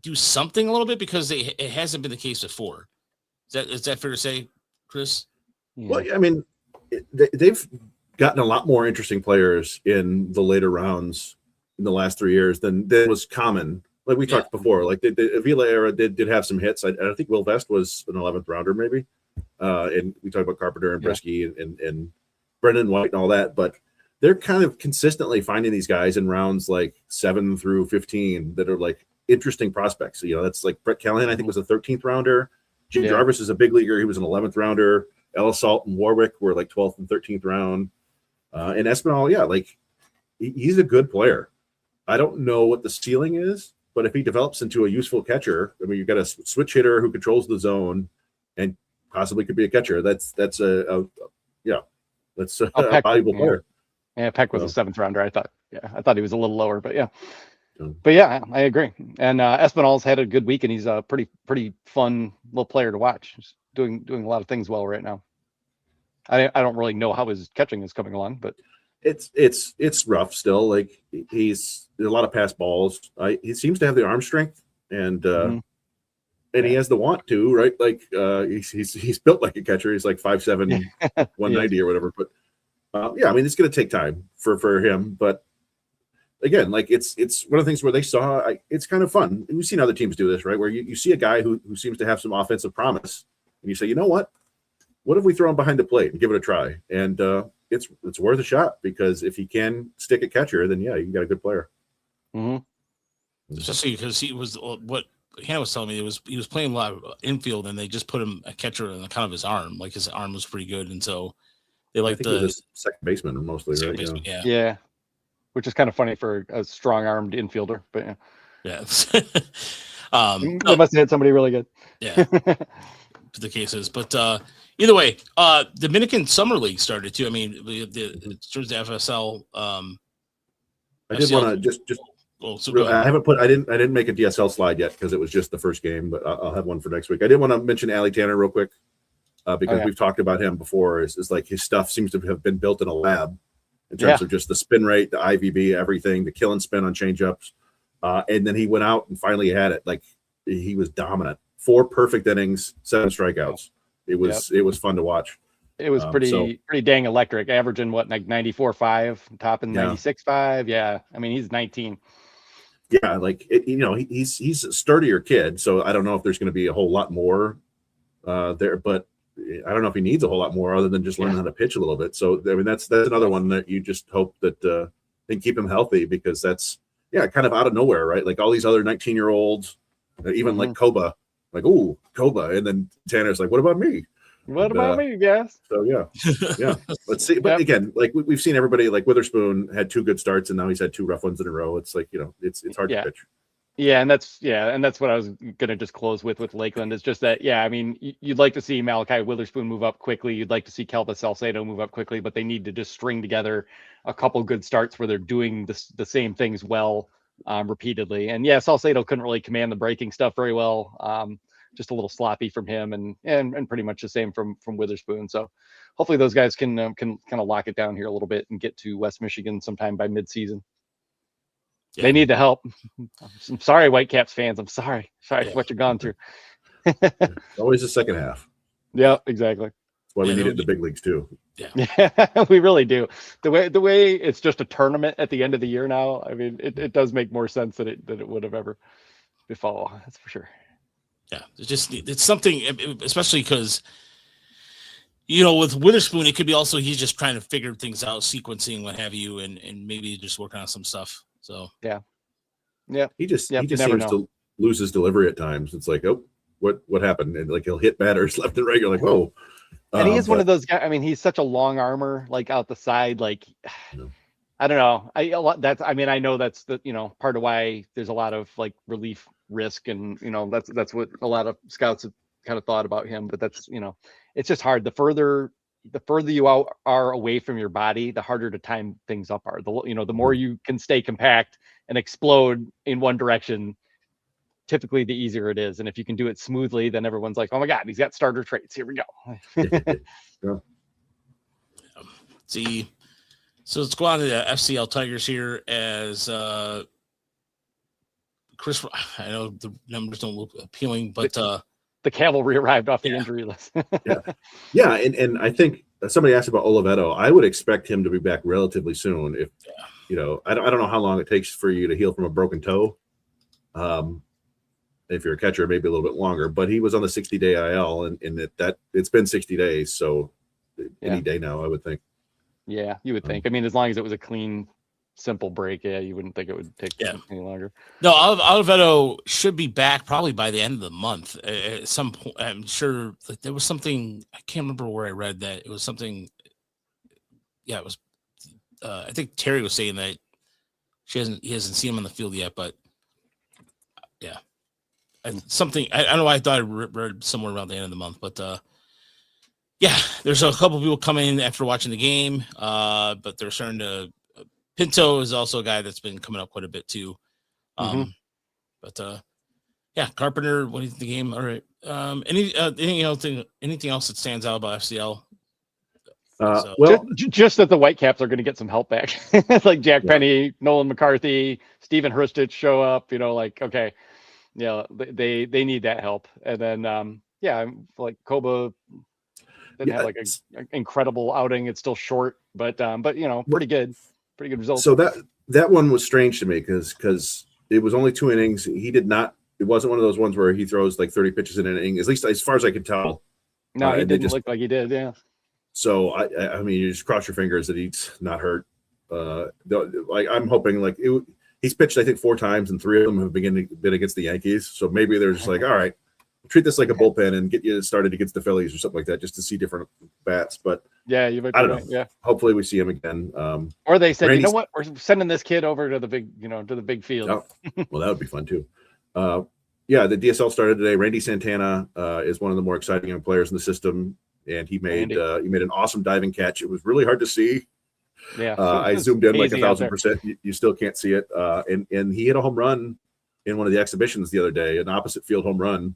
do something a little bit, because it hasn't been the case before. Is that fair to say, Chris? Yeah. Well, I mean, they've gotten a lot more interesting players in the later rounds in the last 3 years than was common. Like we talked before, like the Avila era did have some hits. I think Will Vest was an 11th rounder, maybe. And we talked about Carpenter and Bresky and Brendan White and all that. But they're kind of consistently finding these guys in rounds like 7 through 15 that are like interesting prospects. You know, that's like Brett Callahan, I think, was a 13th rounder. Jim Jarvis is a big leaguer. He was an 11th rounder. Ellis Salt and Warwick were like 12th and 13th round. And Espinal, yeah, like he's a good player. I don't know what the ceiling is, but if he develops into a useful catcher, I mean, you've got a switch hitter who controls the zone and possibly could be a catcher. That's a valuable player. Yeah, Peck was a 7th rounder. I thought he was a little lower, but yeah. But yeah, I agree. And Espinal's had a good week, and he's a pretty fun little player to watch. He's doing a lot of things well right now. I don't really know how his catching is coming along, but it's rough still. Like there's a lot of pass balls. He seems to have the arm strength, and he has the want to, right? Like he's built like a catcher. He's like 5'7", 190 or whatever. But I mean, it's going to take time for him, but. Again, like it's one of the things where they saw it's kind of fun. And we've seen other teams do this, right? Where you see a guy who seems to have some offensive promise, and you say, you know what if we throw him behind the plate and give it a try? And it's worth a shot, because if he can stick a catcher, then you got a good player. Especially because he was what Hannah was telling me. He was playing a lot of infield, and they just put him a catcher in kind of his arm. Like his arm was pretty good, and so they like the second baseman mostly, right? Baseman, yeah. Which is kind of funny for a strong-armed infielder, but yeah. They must have had somebody really good. Yeah, the case is. But either way, Dominican Summer League started too. I mean, the FSL. I did want to just. I didn't make a DSL slide yet because it was just the first game, but I'll have one for next week. I did want to mention Allie Tanner real quick because we've talked about him before. Is like his stuff seems to have been built in a lab. In terms of just the spin rate, the IVB, everything, the kill and spin on changeups. And then he went out and finally had it. Like he was dominant. 4 perfect innings, 7 strikeouts. It was fun to watch. It was pretty dang electric, averaging like 94.5, topping 96.5. Yeah. I mean, he's 19. Yeah, like he's a sturdier kid, so I don't know if there's going to be a whole lot more there, but I don't know if he needs a whole lot more other than just learning how to pitch a little bit. So I mean, that's another one that you just hope that they keep him healthy, because that's kind of out of nowhere, right? Like all these other 19-year-olds, even like Koba, like Koba, and then Tanner's like, what about me? What about me, guys? So yeah. Let's see. But again, like we've seen everybody, like Witherspoon had 2 good starts, and now he's had 2 rough ones in a row. It's like it's hard to pitch. Yeah, and that's what I was gonna just close with Lakeland. Is just that I mean, you'd like to see Malachi Witherspoon move up quickly. You'd like to see Kelvin Salcedo move up quickly, but they need to just string together a couple good starts where they're doing the same things well repeatedly. And Salcedo couldn't really command the breaking stuff very well. Just a little sloppy from him, and pretty much the same from Witherspoon. So hopefully those guys can kind of lock it down here a little bit and get to West Michigan sometime by midseason. Yeah. They need the help. I'm sorry, Whitecaps fans. I'm sorry for what you're going through. Always the second half. Yeah, exactly. That's why we need it in the big leagues too. Yeah, we really do. The way it's just a tournament at the end of the year now. I mean, it does make more sense than it would have ever before. That's for sure. Yeah, it's something, especially because with Witherspoon, it could be also he's just trying to figure things out, sequencing, what have you, and maybe just working on some stuff. So yeah, he just seems to lose his delivery at times. It's like, what happened? And like he'll hit batters left and right. You're like, whoa. And he is one of those guys. I mean, he's such a long armor, like out the side. Like, I don't know. I know that's the part of why there's a lot of like relief risk, and that's what a lot of scouts have kind of thought about him. But that's it's just hard. The further you are away from your body, the harder to time things up are. The more you can stay compact and explode in one direction, typically the easier it is. And if you can do it smoothly, then everyone's like, oh my God, he's got starter traits. Here we go. See, so let's go on to the FCL Tigers here as Chris. I know the numbers don't look appealing, but the cavalry arrived off the injury list. And I think somebody asked about Oliveto. I would expect him to be back relatively soon. If I don't know how long it takes for you to heal from a broken toe. If you're a catcher, maybe a little bit longer. But he was on the 60-day IL, and that it's been 60 days, so any day now, I would think. Yeah, you would think. I mean, as long as it was a clean, simple break, yeah, you wouldn't think it would take any longer. No, Oliveto should be back probably by the end of the month. At some point, I'm sure there was something, I can't remember where I read that. It was something, it was, I think Terry was saying that he hasn't seen him on the field yet, but yeah. Something, I don't know why I thought I read somewhere around the end of the month, but there's a couple people coming in after watching the game, but they're starting to. Pinto is also a guy that's been coming up quite a bit too. But Carpenter, what do you think of the game? All right. Anything else that stands out about FCL? Just that the Whitecaps are going to get some help back. Like Jack Penny, Nolan McCarthy, Steven Hrustich show up. Okay, they need that help. And then like Koba didn't have like an incredible outing. It's still short, but pretty good result. So that one was strange to me because it was only 2 innings. He did not. It wasn't one of those ones where he throws like 30 pitches in an inning. At least as far as I could tell. No, he didn't look like he did. Yeah. So I mean, you just cross your fingers that he's not hurt. I'm hoping he's pitched I think 4 times and 3 of them have been against the Yankees. So maybe they're just like, all right, treat this like a bullpen and get you started against the Phillies or something like that, just to see different bats. But I don't know. Yeah. Hopefully we see him again. Or they said, you know what, we're sending this kid over to the big field. Oh, well, that would be fun too. The DSL started today. Randy Santana is one of the more exciting young players in the system, and he made an awesome diving catch. It was really hard to see. Yeah, I zoomed in like 1,000%. You still can't see it. And he hit a home run in one of the exhibitions the other day, an opposite field home run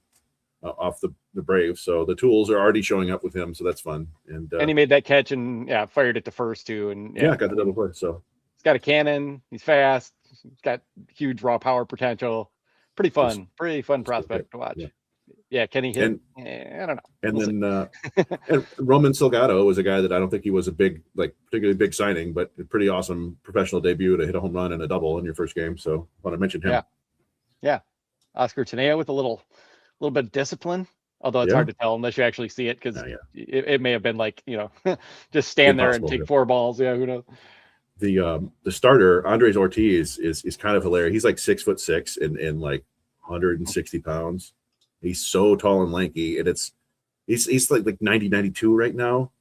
off the Braves. So the tools are already showing up with him, so that's fun. And he made that catch and fired it to first too, and got the double play. So he's got a cannon. He's fast. He's got huge raw power potential. Pretty fun prospect to watch. Yeah, can he hit? I don't know. And then and Roman Salgado was a guy that I don't think he was a particularly big signing, but a pretty awesome professional debut to hit a home run and a double in your first game. So I want to mention him. Yeah. Oscar Tenea with a little bit of discipline, although it's hard to tell unless you actually see it, because it may have been like, just stand there and take 4 balls. Yeah, who knows? The starter, Andres Ortiz, is kind of hilarious. He's like 6'6" and like 160 pounds. He's so tall and lanky, and he's like 92 right now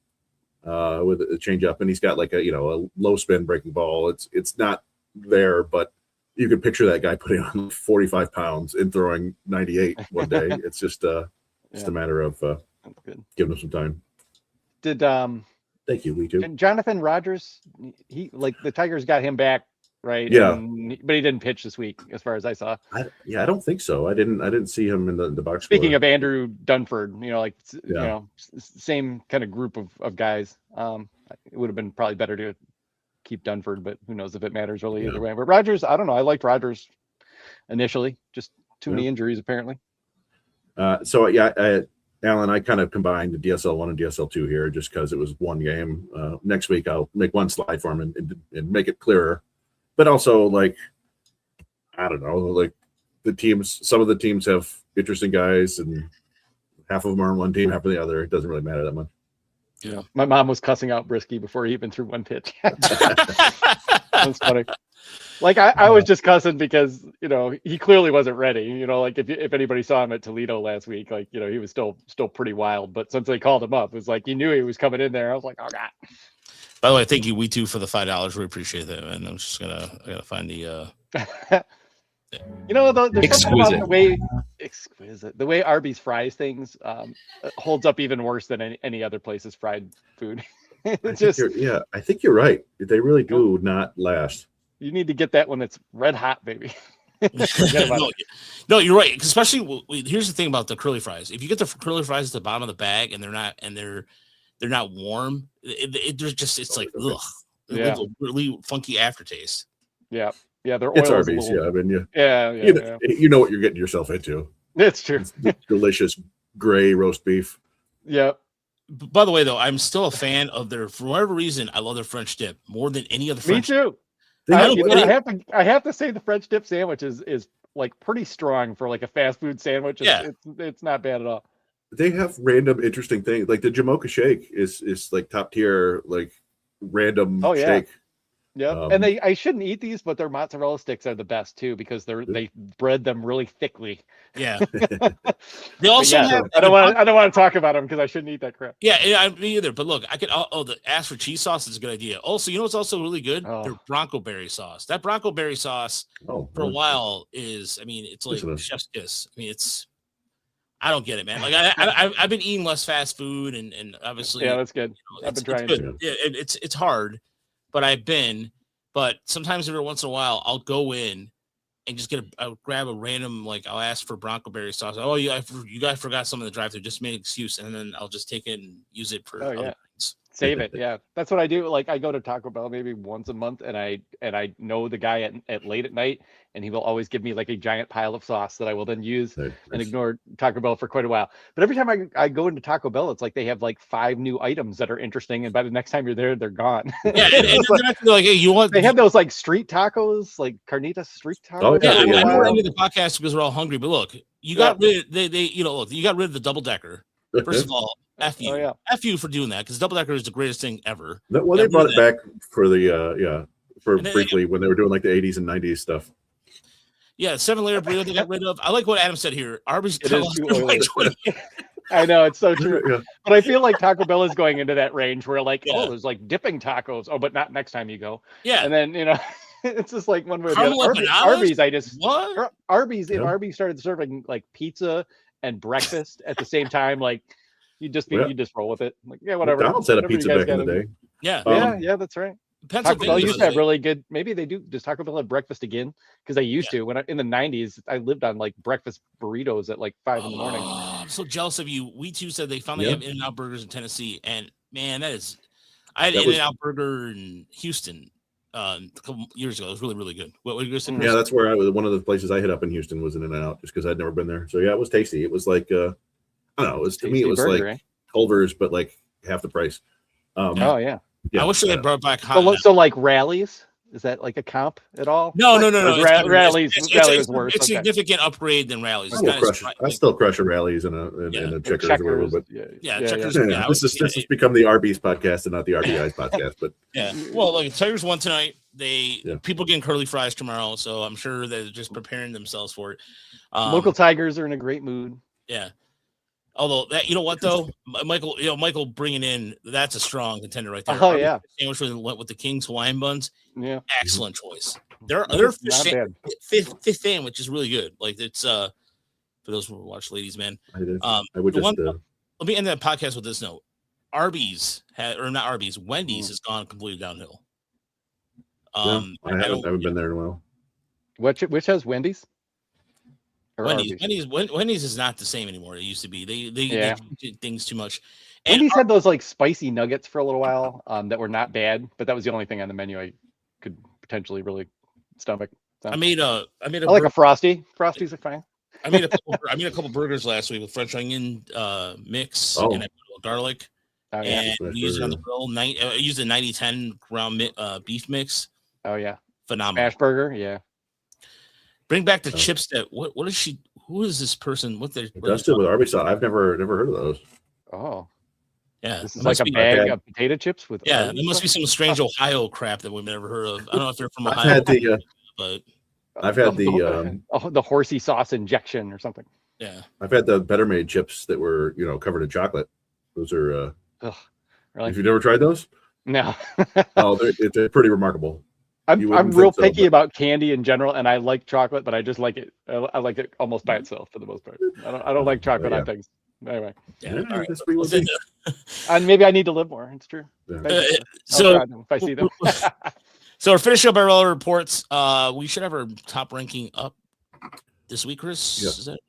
with a changeup, and he's got like a low spin breaking ball. It's not there, but you can picture that guy putting on 45 pounds and throwing 98 one day. It's just a matter of giving him some time. Did thank you, we too. And Jonathan Rogers, he the Tigers got him back, right? Yeah, but he didn't pitch this week, as far as I saw. I don't think so. I didn't see him in the box. Speaking of Andrew Dunford, same kind of group of guys. It would have been probably better to keep Dunford, but who knows if it matters really either way. But Rogers, I don't know. I liked Rogers initially, just too many injuries apparently. Alan, I kind of combined the DSL 1 and DSL 2 here just because it was one game. Next week I'll make one slide for him and make it clearer. But also, I don't know, some of the teams have interesting guys, and half of them are on one team, half of the other. It doesn't really matter that much. Yeah, my mom was cussing out Brisky before he even threw one pitch. That's funny. I was just cussing because he clearly wasn't ready. If anybody saw him at Toledo last week, he was still pretty wild. But since they called him up, it was like he knew he was coming in there. I was like, oh god. By the way, thank you, we too, for the $5. We appreciate that. And I'm just I gotta find the. There's something about the way Arby's fries things holds up even worse than any other place's fried food. I think you're right. They really do not last. You need to get that when it's red hot, baby. No, you're right. Especially, here's the thing about the curly fries. If you get the curly fries at the bottom of the bag and they're not warm, it's like ugh, a really funky aftertaste. Yeah, they're it's Arby's. I mean, you know what you're getting yourself into. It's true. It's delicious gray roast beef. Yeah. By the way, though, I'm still a fan of for whatever reason, I love their French dip more than any other French. Me too. I have to say the French dip sandwich is like pretty strong for like a fast food sandwich. It's not bad at all. They have random interesting things. Like the Jamocha shake is like top tier, like random Oh, yeah. shake. Yeah, and I shouldn't eat these, but their mozzarella sticks are the best too because they bread them really thickly. Yeah. They also yeah, have. I don't want to talk about them because I shouldn't eat that crap. Yeah, me either. But look, I could. The ask for cheese sauce is a good idea. Also, you know what's also really good? Their Bronco berry sauce. That Bronco berry sauce for a while is. I mean, it's like chef's kiss. I mean, it's. I don't get it, man. Like I've been eating less fast food and obviously. Yeah, that's good. I've been trying to. Yeah, it's hard, but But sometimes every once in a while, I'll go in and just I'll grab a random, like I'll ask for Bronco berry sauce. Oh, you guys forgot some of the drive-thru. Just made an excuse, and then I'll just take it and use it for other things. Save it. Yeah, that's what I do. Like I go to Taco Bell maybe once a month, and I know the guy at late at night, and he will always give me like a giant pile of sauce that I will then use and ignore Taco Bell for quite a while. But every time I go into Taco Bell, it's like they have like 5 new items that are interesting, and by the next time you're there, they're gone. Yeah, and like, hey, you want? They have those like street tacos, like carnitas street tacos. Oh yeah, I know we're into the podcast because we're all hungry. But look, you got rid. You got rid of the double decker. First of all, F you. F you for doing that because double decker is the greatest thing ever. Well, they brought it back for the briefly when they were doing like the 80s and 90s stuff. Yeah, 7-layer burrito they got rid of. I like what Adam said here. Arby's I know it's so true. Yeah. But I feel like Taco Bell is going into that range where like, there's like dipping tacos. Oh, but not next time you go. Yeah. And then it's just like one way or the other. Arby's, Arby's Arby's started serving like pizza and breakfast at the same time. Like you just roll with it. Like, yeah, whatever. McDonald's had a pizza back in the day. Yeah. Yeah, that's right. Taco Bell used to have really good. Maybe they do. Does Taco Bell have breakfast again? Because they used to. When in the ~90s, I lived on like breakfast burritos at like 5 in the morning. I'm so jealous of you. We too said they finally have In-N-Out burgers in Tennessee, and man, I had an In-N-Out burger in Houston a couple years ago. It was really, really good. What were you saying? Yeah, that's where one of the places I hit up in Houston was an In-N-Out, just because I'd never been there. So yeah, it was tasty. It was like I don't know. To me, it was burger, like Culver's, but like half the price. Yeah. I wish they had brought back so like rallies. Is that like a comp at all? No. Rallies was worse. It's a significant upgrade than rallies. I still crush a rallies and a checkers or whatever. But checkers. Yeah, this has become the Arby's podcast and not the RBI's podcast. But well, like Tigers won tonight. People getting curly fries tomorrow, so I'm sure they're just preparing themselves for it. Local Tigers are in a great mood. Yeah. Although that, you know what though, Michael bringing in, that's a strong contender right there. Oh yeah, sandwich with the King's Hawaiian buns. Yeah, excellent choice. Their fish sandwich is really good. Like it's for those who watch ladies, man. I would just. Let me end that podcast with this note: Wendy's has gone completely downhill. I haven't been there in a while. Which has Wendy's? Wendy's is not the same anymore. It used to be. They did things too much. And Wendy's had those like spicy nuggets for a little while that were not bad, but that was the only thing on the menu I could potentially really stomach. So. I made a like a Frosty. Frosties are fine. I made a couple burgers last week with French onion mix and I put garlic. And we used it on the grill. I used a 90-10 ground beef mix. Oh yeah, phenomenal. Ash burger, yeah. Bring back the chips. What is she? Who is this person? Dusted with Arby's. I've never heard of those. Oh, yeah. This is like a bag of potato chips with. Yeah, there must be some strange Ohio crap that we've never heard of. I don't know if they're from Ohio. I've had the horsey sauce injection or something. Yeah, I've had the Better Made chips that were covered in chocolate. Those are. Really? Have you never tried those? No. They're pretty remarkable. I'm real picky about candy in general, and I like chocolate, but I just like it. I like it almost by itself for the most part. I don't like chocolate on things. Anyway, and maybe I need to live more. It's true. Yeah. If I see them. So we're finishing up our all reports. We should have our top ranking up this week, Chris. Yeah. Is that,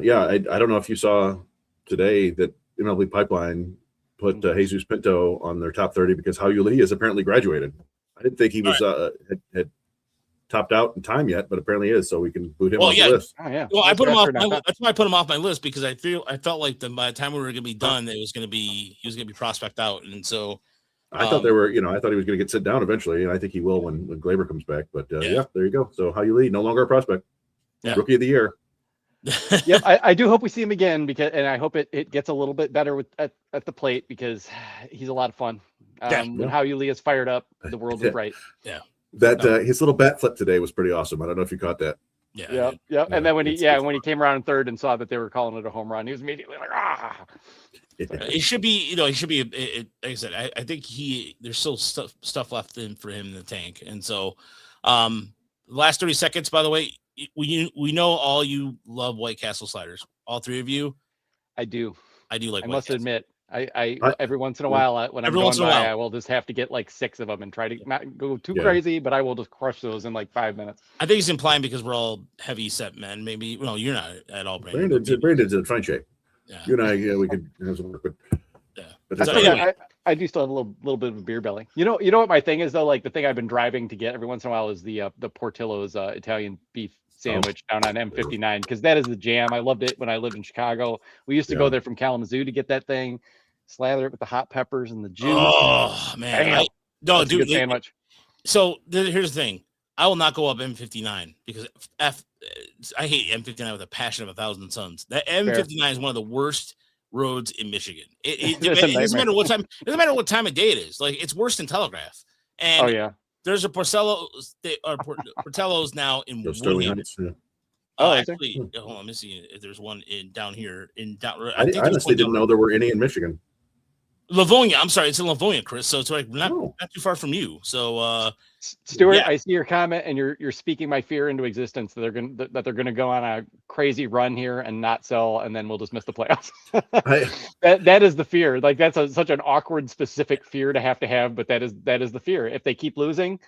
Yeah. I don't know if you saw today that MLB Pipeline put Jesus Pinto on their top 30 because Hao Lee has apparently graduated. I didn't think he was had topped out in time yet, but apparently is. So we can boot him off the list. Oh, yeah. Well, I put him off. That's why I put him off my list because I felt like by the time we were going to be done, he was going to be prospect out, and so I thought I thought he was going to get sit down eventually, and I think he will when Glaber comes back. But there you go. So Hao Lee no longer a prospect. Yeah. Rookie of the year. Yep, I do hope we see him again and I hope it gets a little bit better at the plate because he's a lot of fun. When Howie Lee is fired up, the world is bright. Yeah. That his little bat flip today was pretty awesome. I don't know if you caught that. Yeah. Yep. And then when he came around in third and saw that they were calling it a home run, he was immediately like, ah. It should be, like I said, I think there's still stuff left for him in the tank. And so, last 30 seconds, by the way, we know all you love White Castle sliders, all three of you. I do. I do like. I White must Castle. admit, I every once in a while when I'm going by, I will just have to get like 6 of them and try to not go too crazy, but I will just crush those in like 5 minutes. I think he's implying because we're all heavy set men. Maybe you're not at all, Brandon. Brandon's in fine shape. Yeah. You and I, we could have some work, but So anyway. I do still have a little bit of a beer belly. You know what my thing is though. Like the thing I've been driving to get every once in a while is the Portillo's Italian beef sandwich down on M59 because that is the jam. I loved it when I lived in Chicago. We used to go there from Kalamazoo to get that thing, slather it with the hot peppers and the juice. Oh man, dude, good sandwich. So here's the thing: I will not go up M59 because I hate M59 with a passion of 1,000 suns. That M59 is one of the worst roads in Michigan. It doesn't matter what time. It doesn't matter what time of day it is. Like it's worse than Telegraph. And there's a Portillo's now in Sterling Winnie. Heights. Yeah. Actually, hold on, let me see if there's one down here. I honestly didn't know there were any in Michigan. Livonia. I'm sorry, it's in Livonia, Chris. So it's like not too far from you. So Stuart, I see your comment and you're speaking my fear into existence that they're gonna go on a crazy run here and not sell, and then we'll just miss the playoffs. That is the fear. Like that's such an awkward, specific fear to have, but that is the fear. If they keep losing,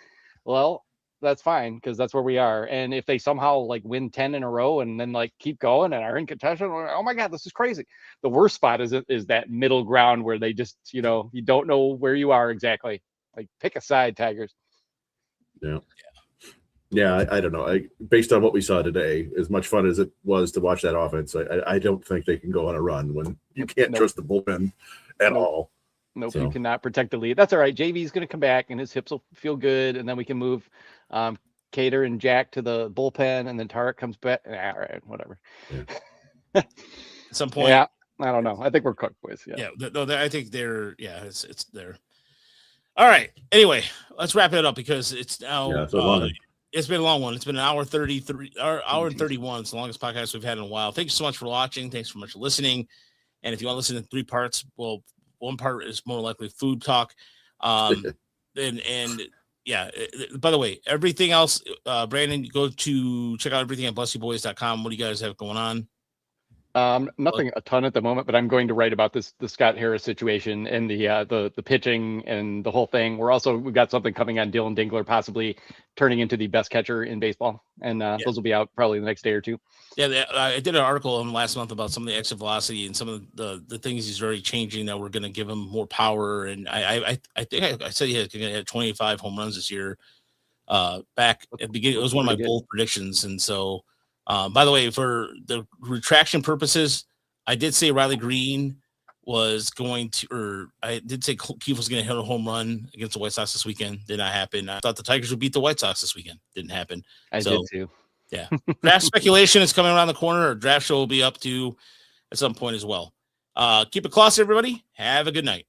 well, that's fine because that's where we are. And if they somehow like win 10 in a row and then like keep going and are in contention, oh my God, this is crazy. The worst spot is that middle ground where they just, you don't know where you are exactly. Like pick a side, Tigers. Yeah. I don't know. Based on what we saw today, as much fun as it was to watch that offense, I don't think they can go on a run when you can't trust the bullpen at all. Nope, you cannot protect the lead. That's all right. JV's going to come back and his hips will feel good, and then we can move Cater and Jack to the bullpen, and then Tarek comes back. All right, whatever. Yeah. At some point, I don't know. I think we're cooked, boys. I think they're. Yeah, it's there. All right. Anyway, let's wrap it up because it's now. Yeah, it's been a long one. It's been an hour 33, hour and 31. It's the longest podcast we've had in a while. Thank you so much for watching. Thanks so much for listening. And if you want to listen in 3 parts, well, one part is more likely food talk. By the way, everything else, Brandon, go to check out everything at blessyouboys.com. What do you guys have going on? Nothing a ton at the moment, but I'm going to write about the Scott Harris situation and the pitching and the whole thing. We've got something coming on Dylan Dingler possibly turning into the best catcher in baseball, and those will be out probably the next day or two. Yeah, I did an article last month about some of the exit velocity and some of the things he's already changing that we're going to give him more power. And I think I said he had 25 home runs this year. Back at the beginning, it was one of my bold predictions, and so. By the way, for the retraction purposes, I did say Riley Green was going to, or I did say Keith was going to hit a home run against the White Sox this weekend. Did not happen. I thought the Tigers would beat the White Sox this weekend. Didn't happen. I did too. Yeah. Draft speculation is coming around the corner. Our draft show will be up to at some point as well. Keep it classy, everybody. Have a good night.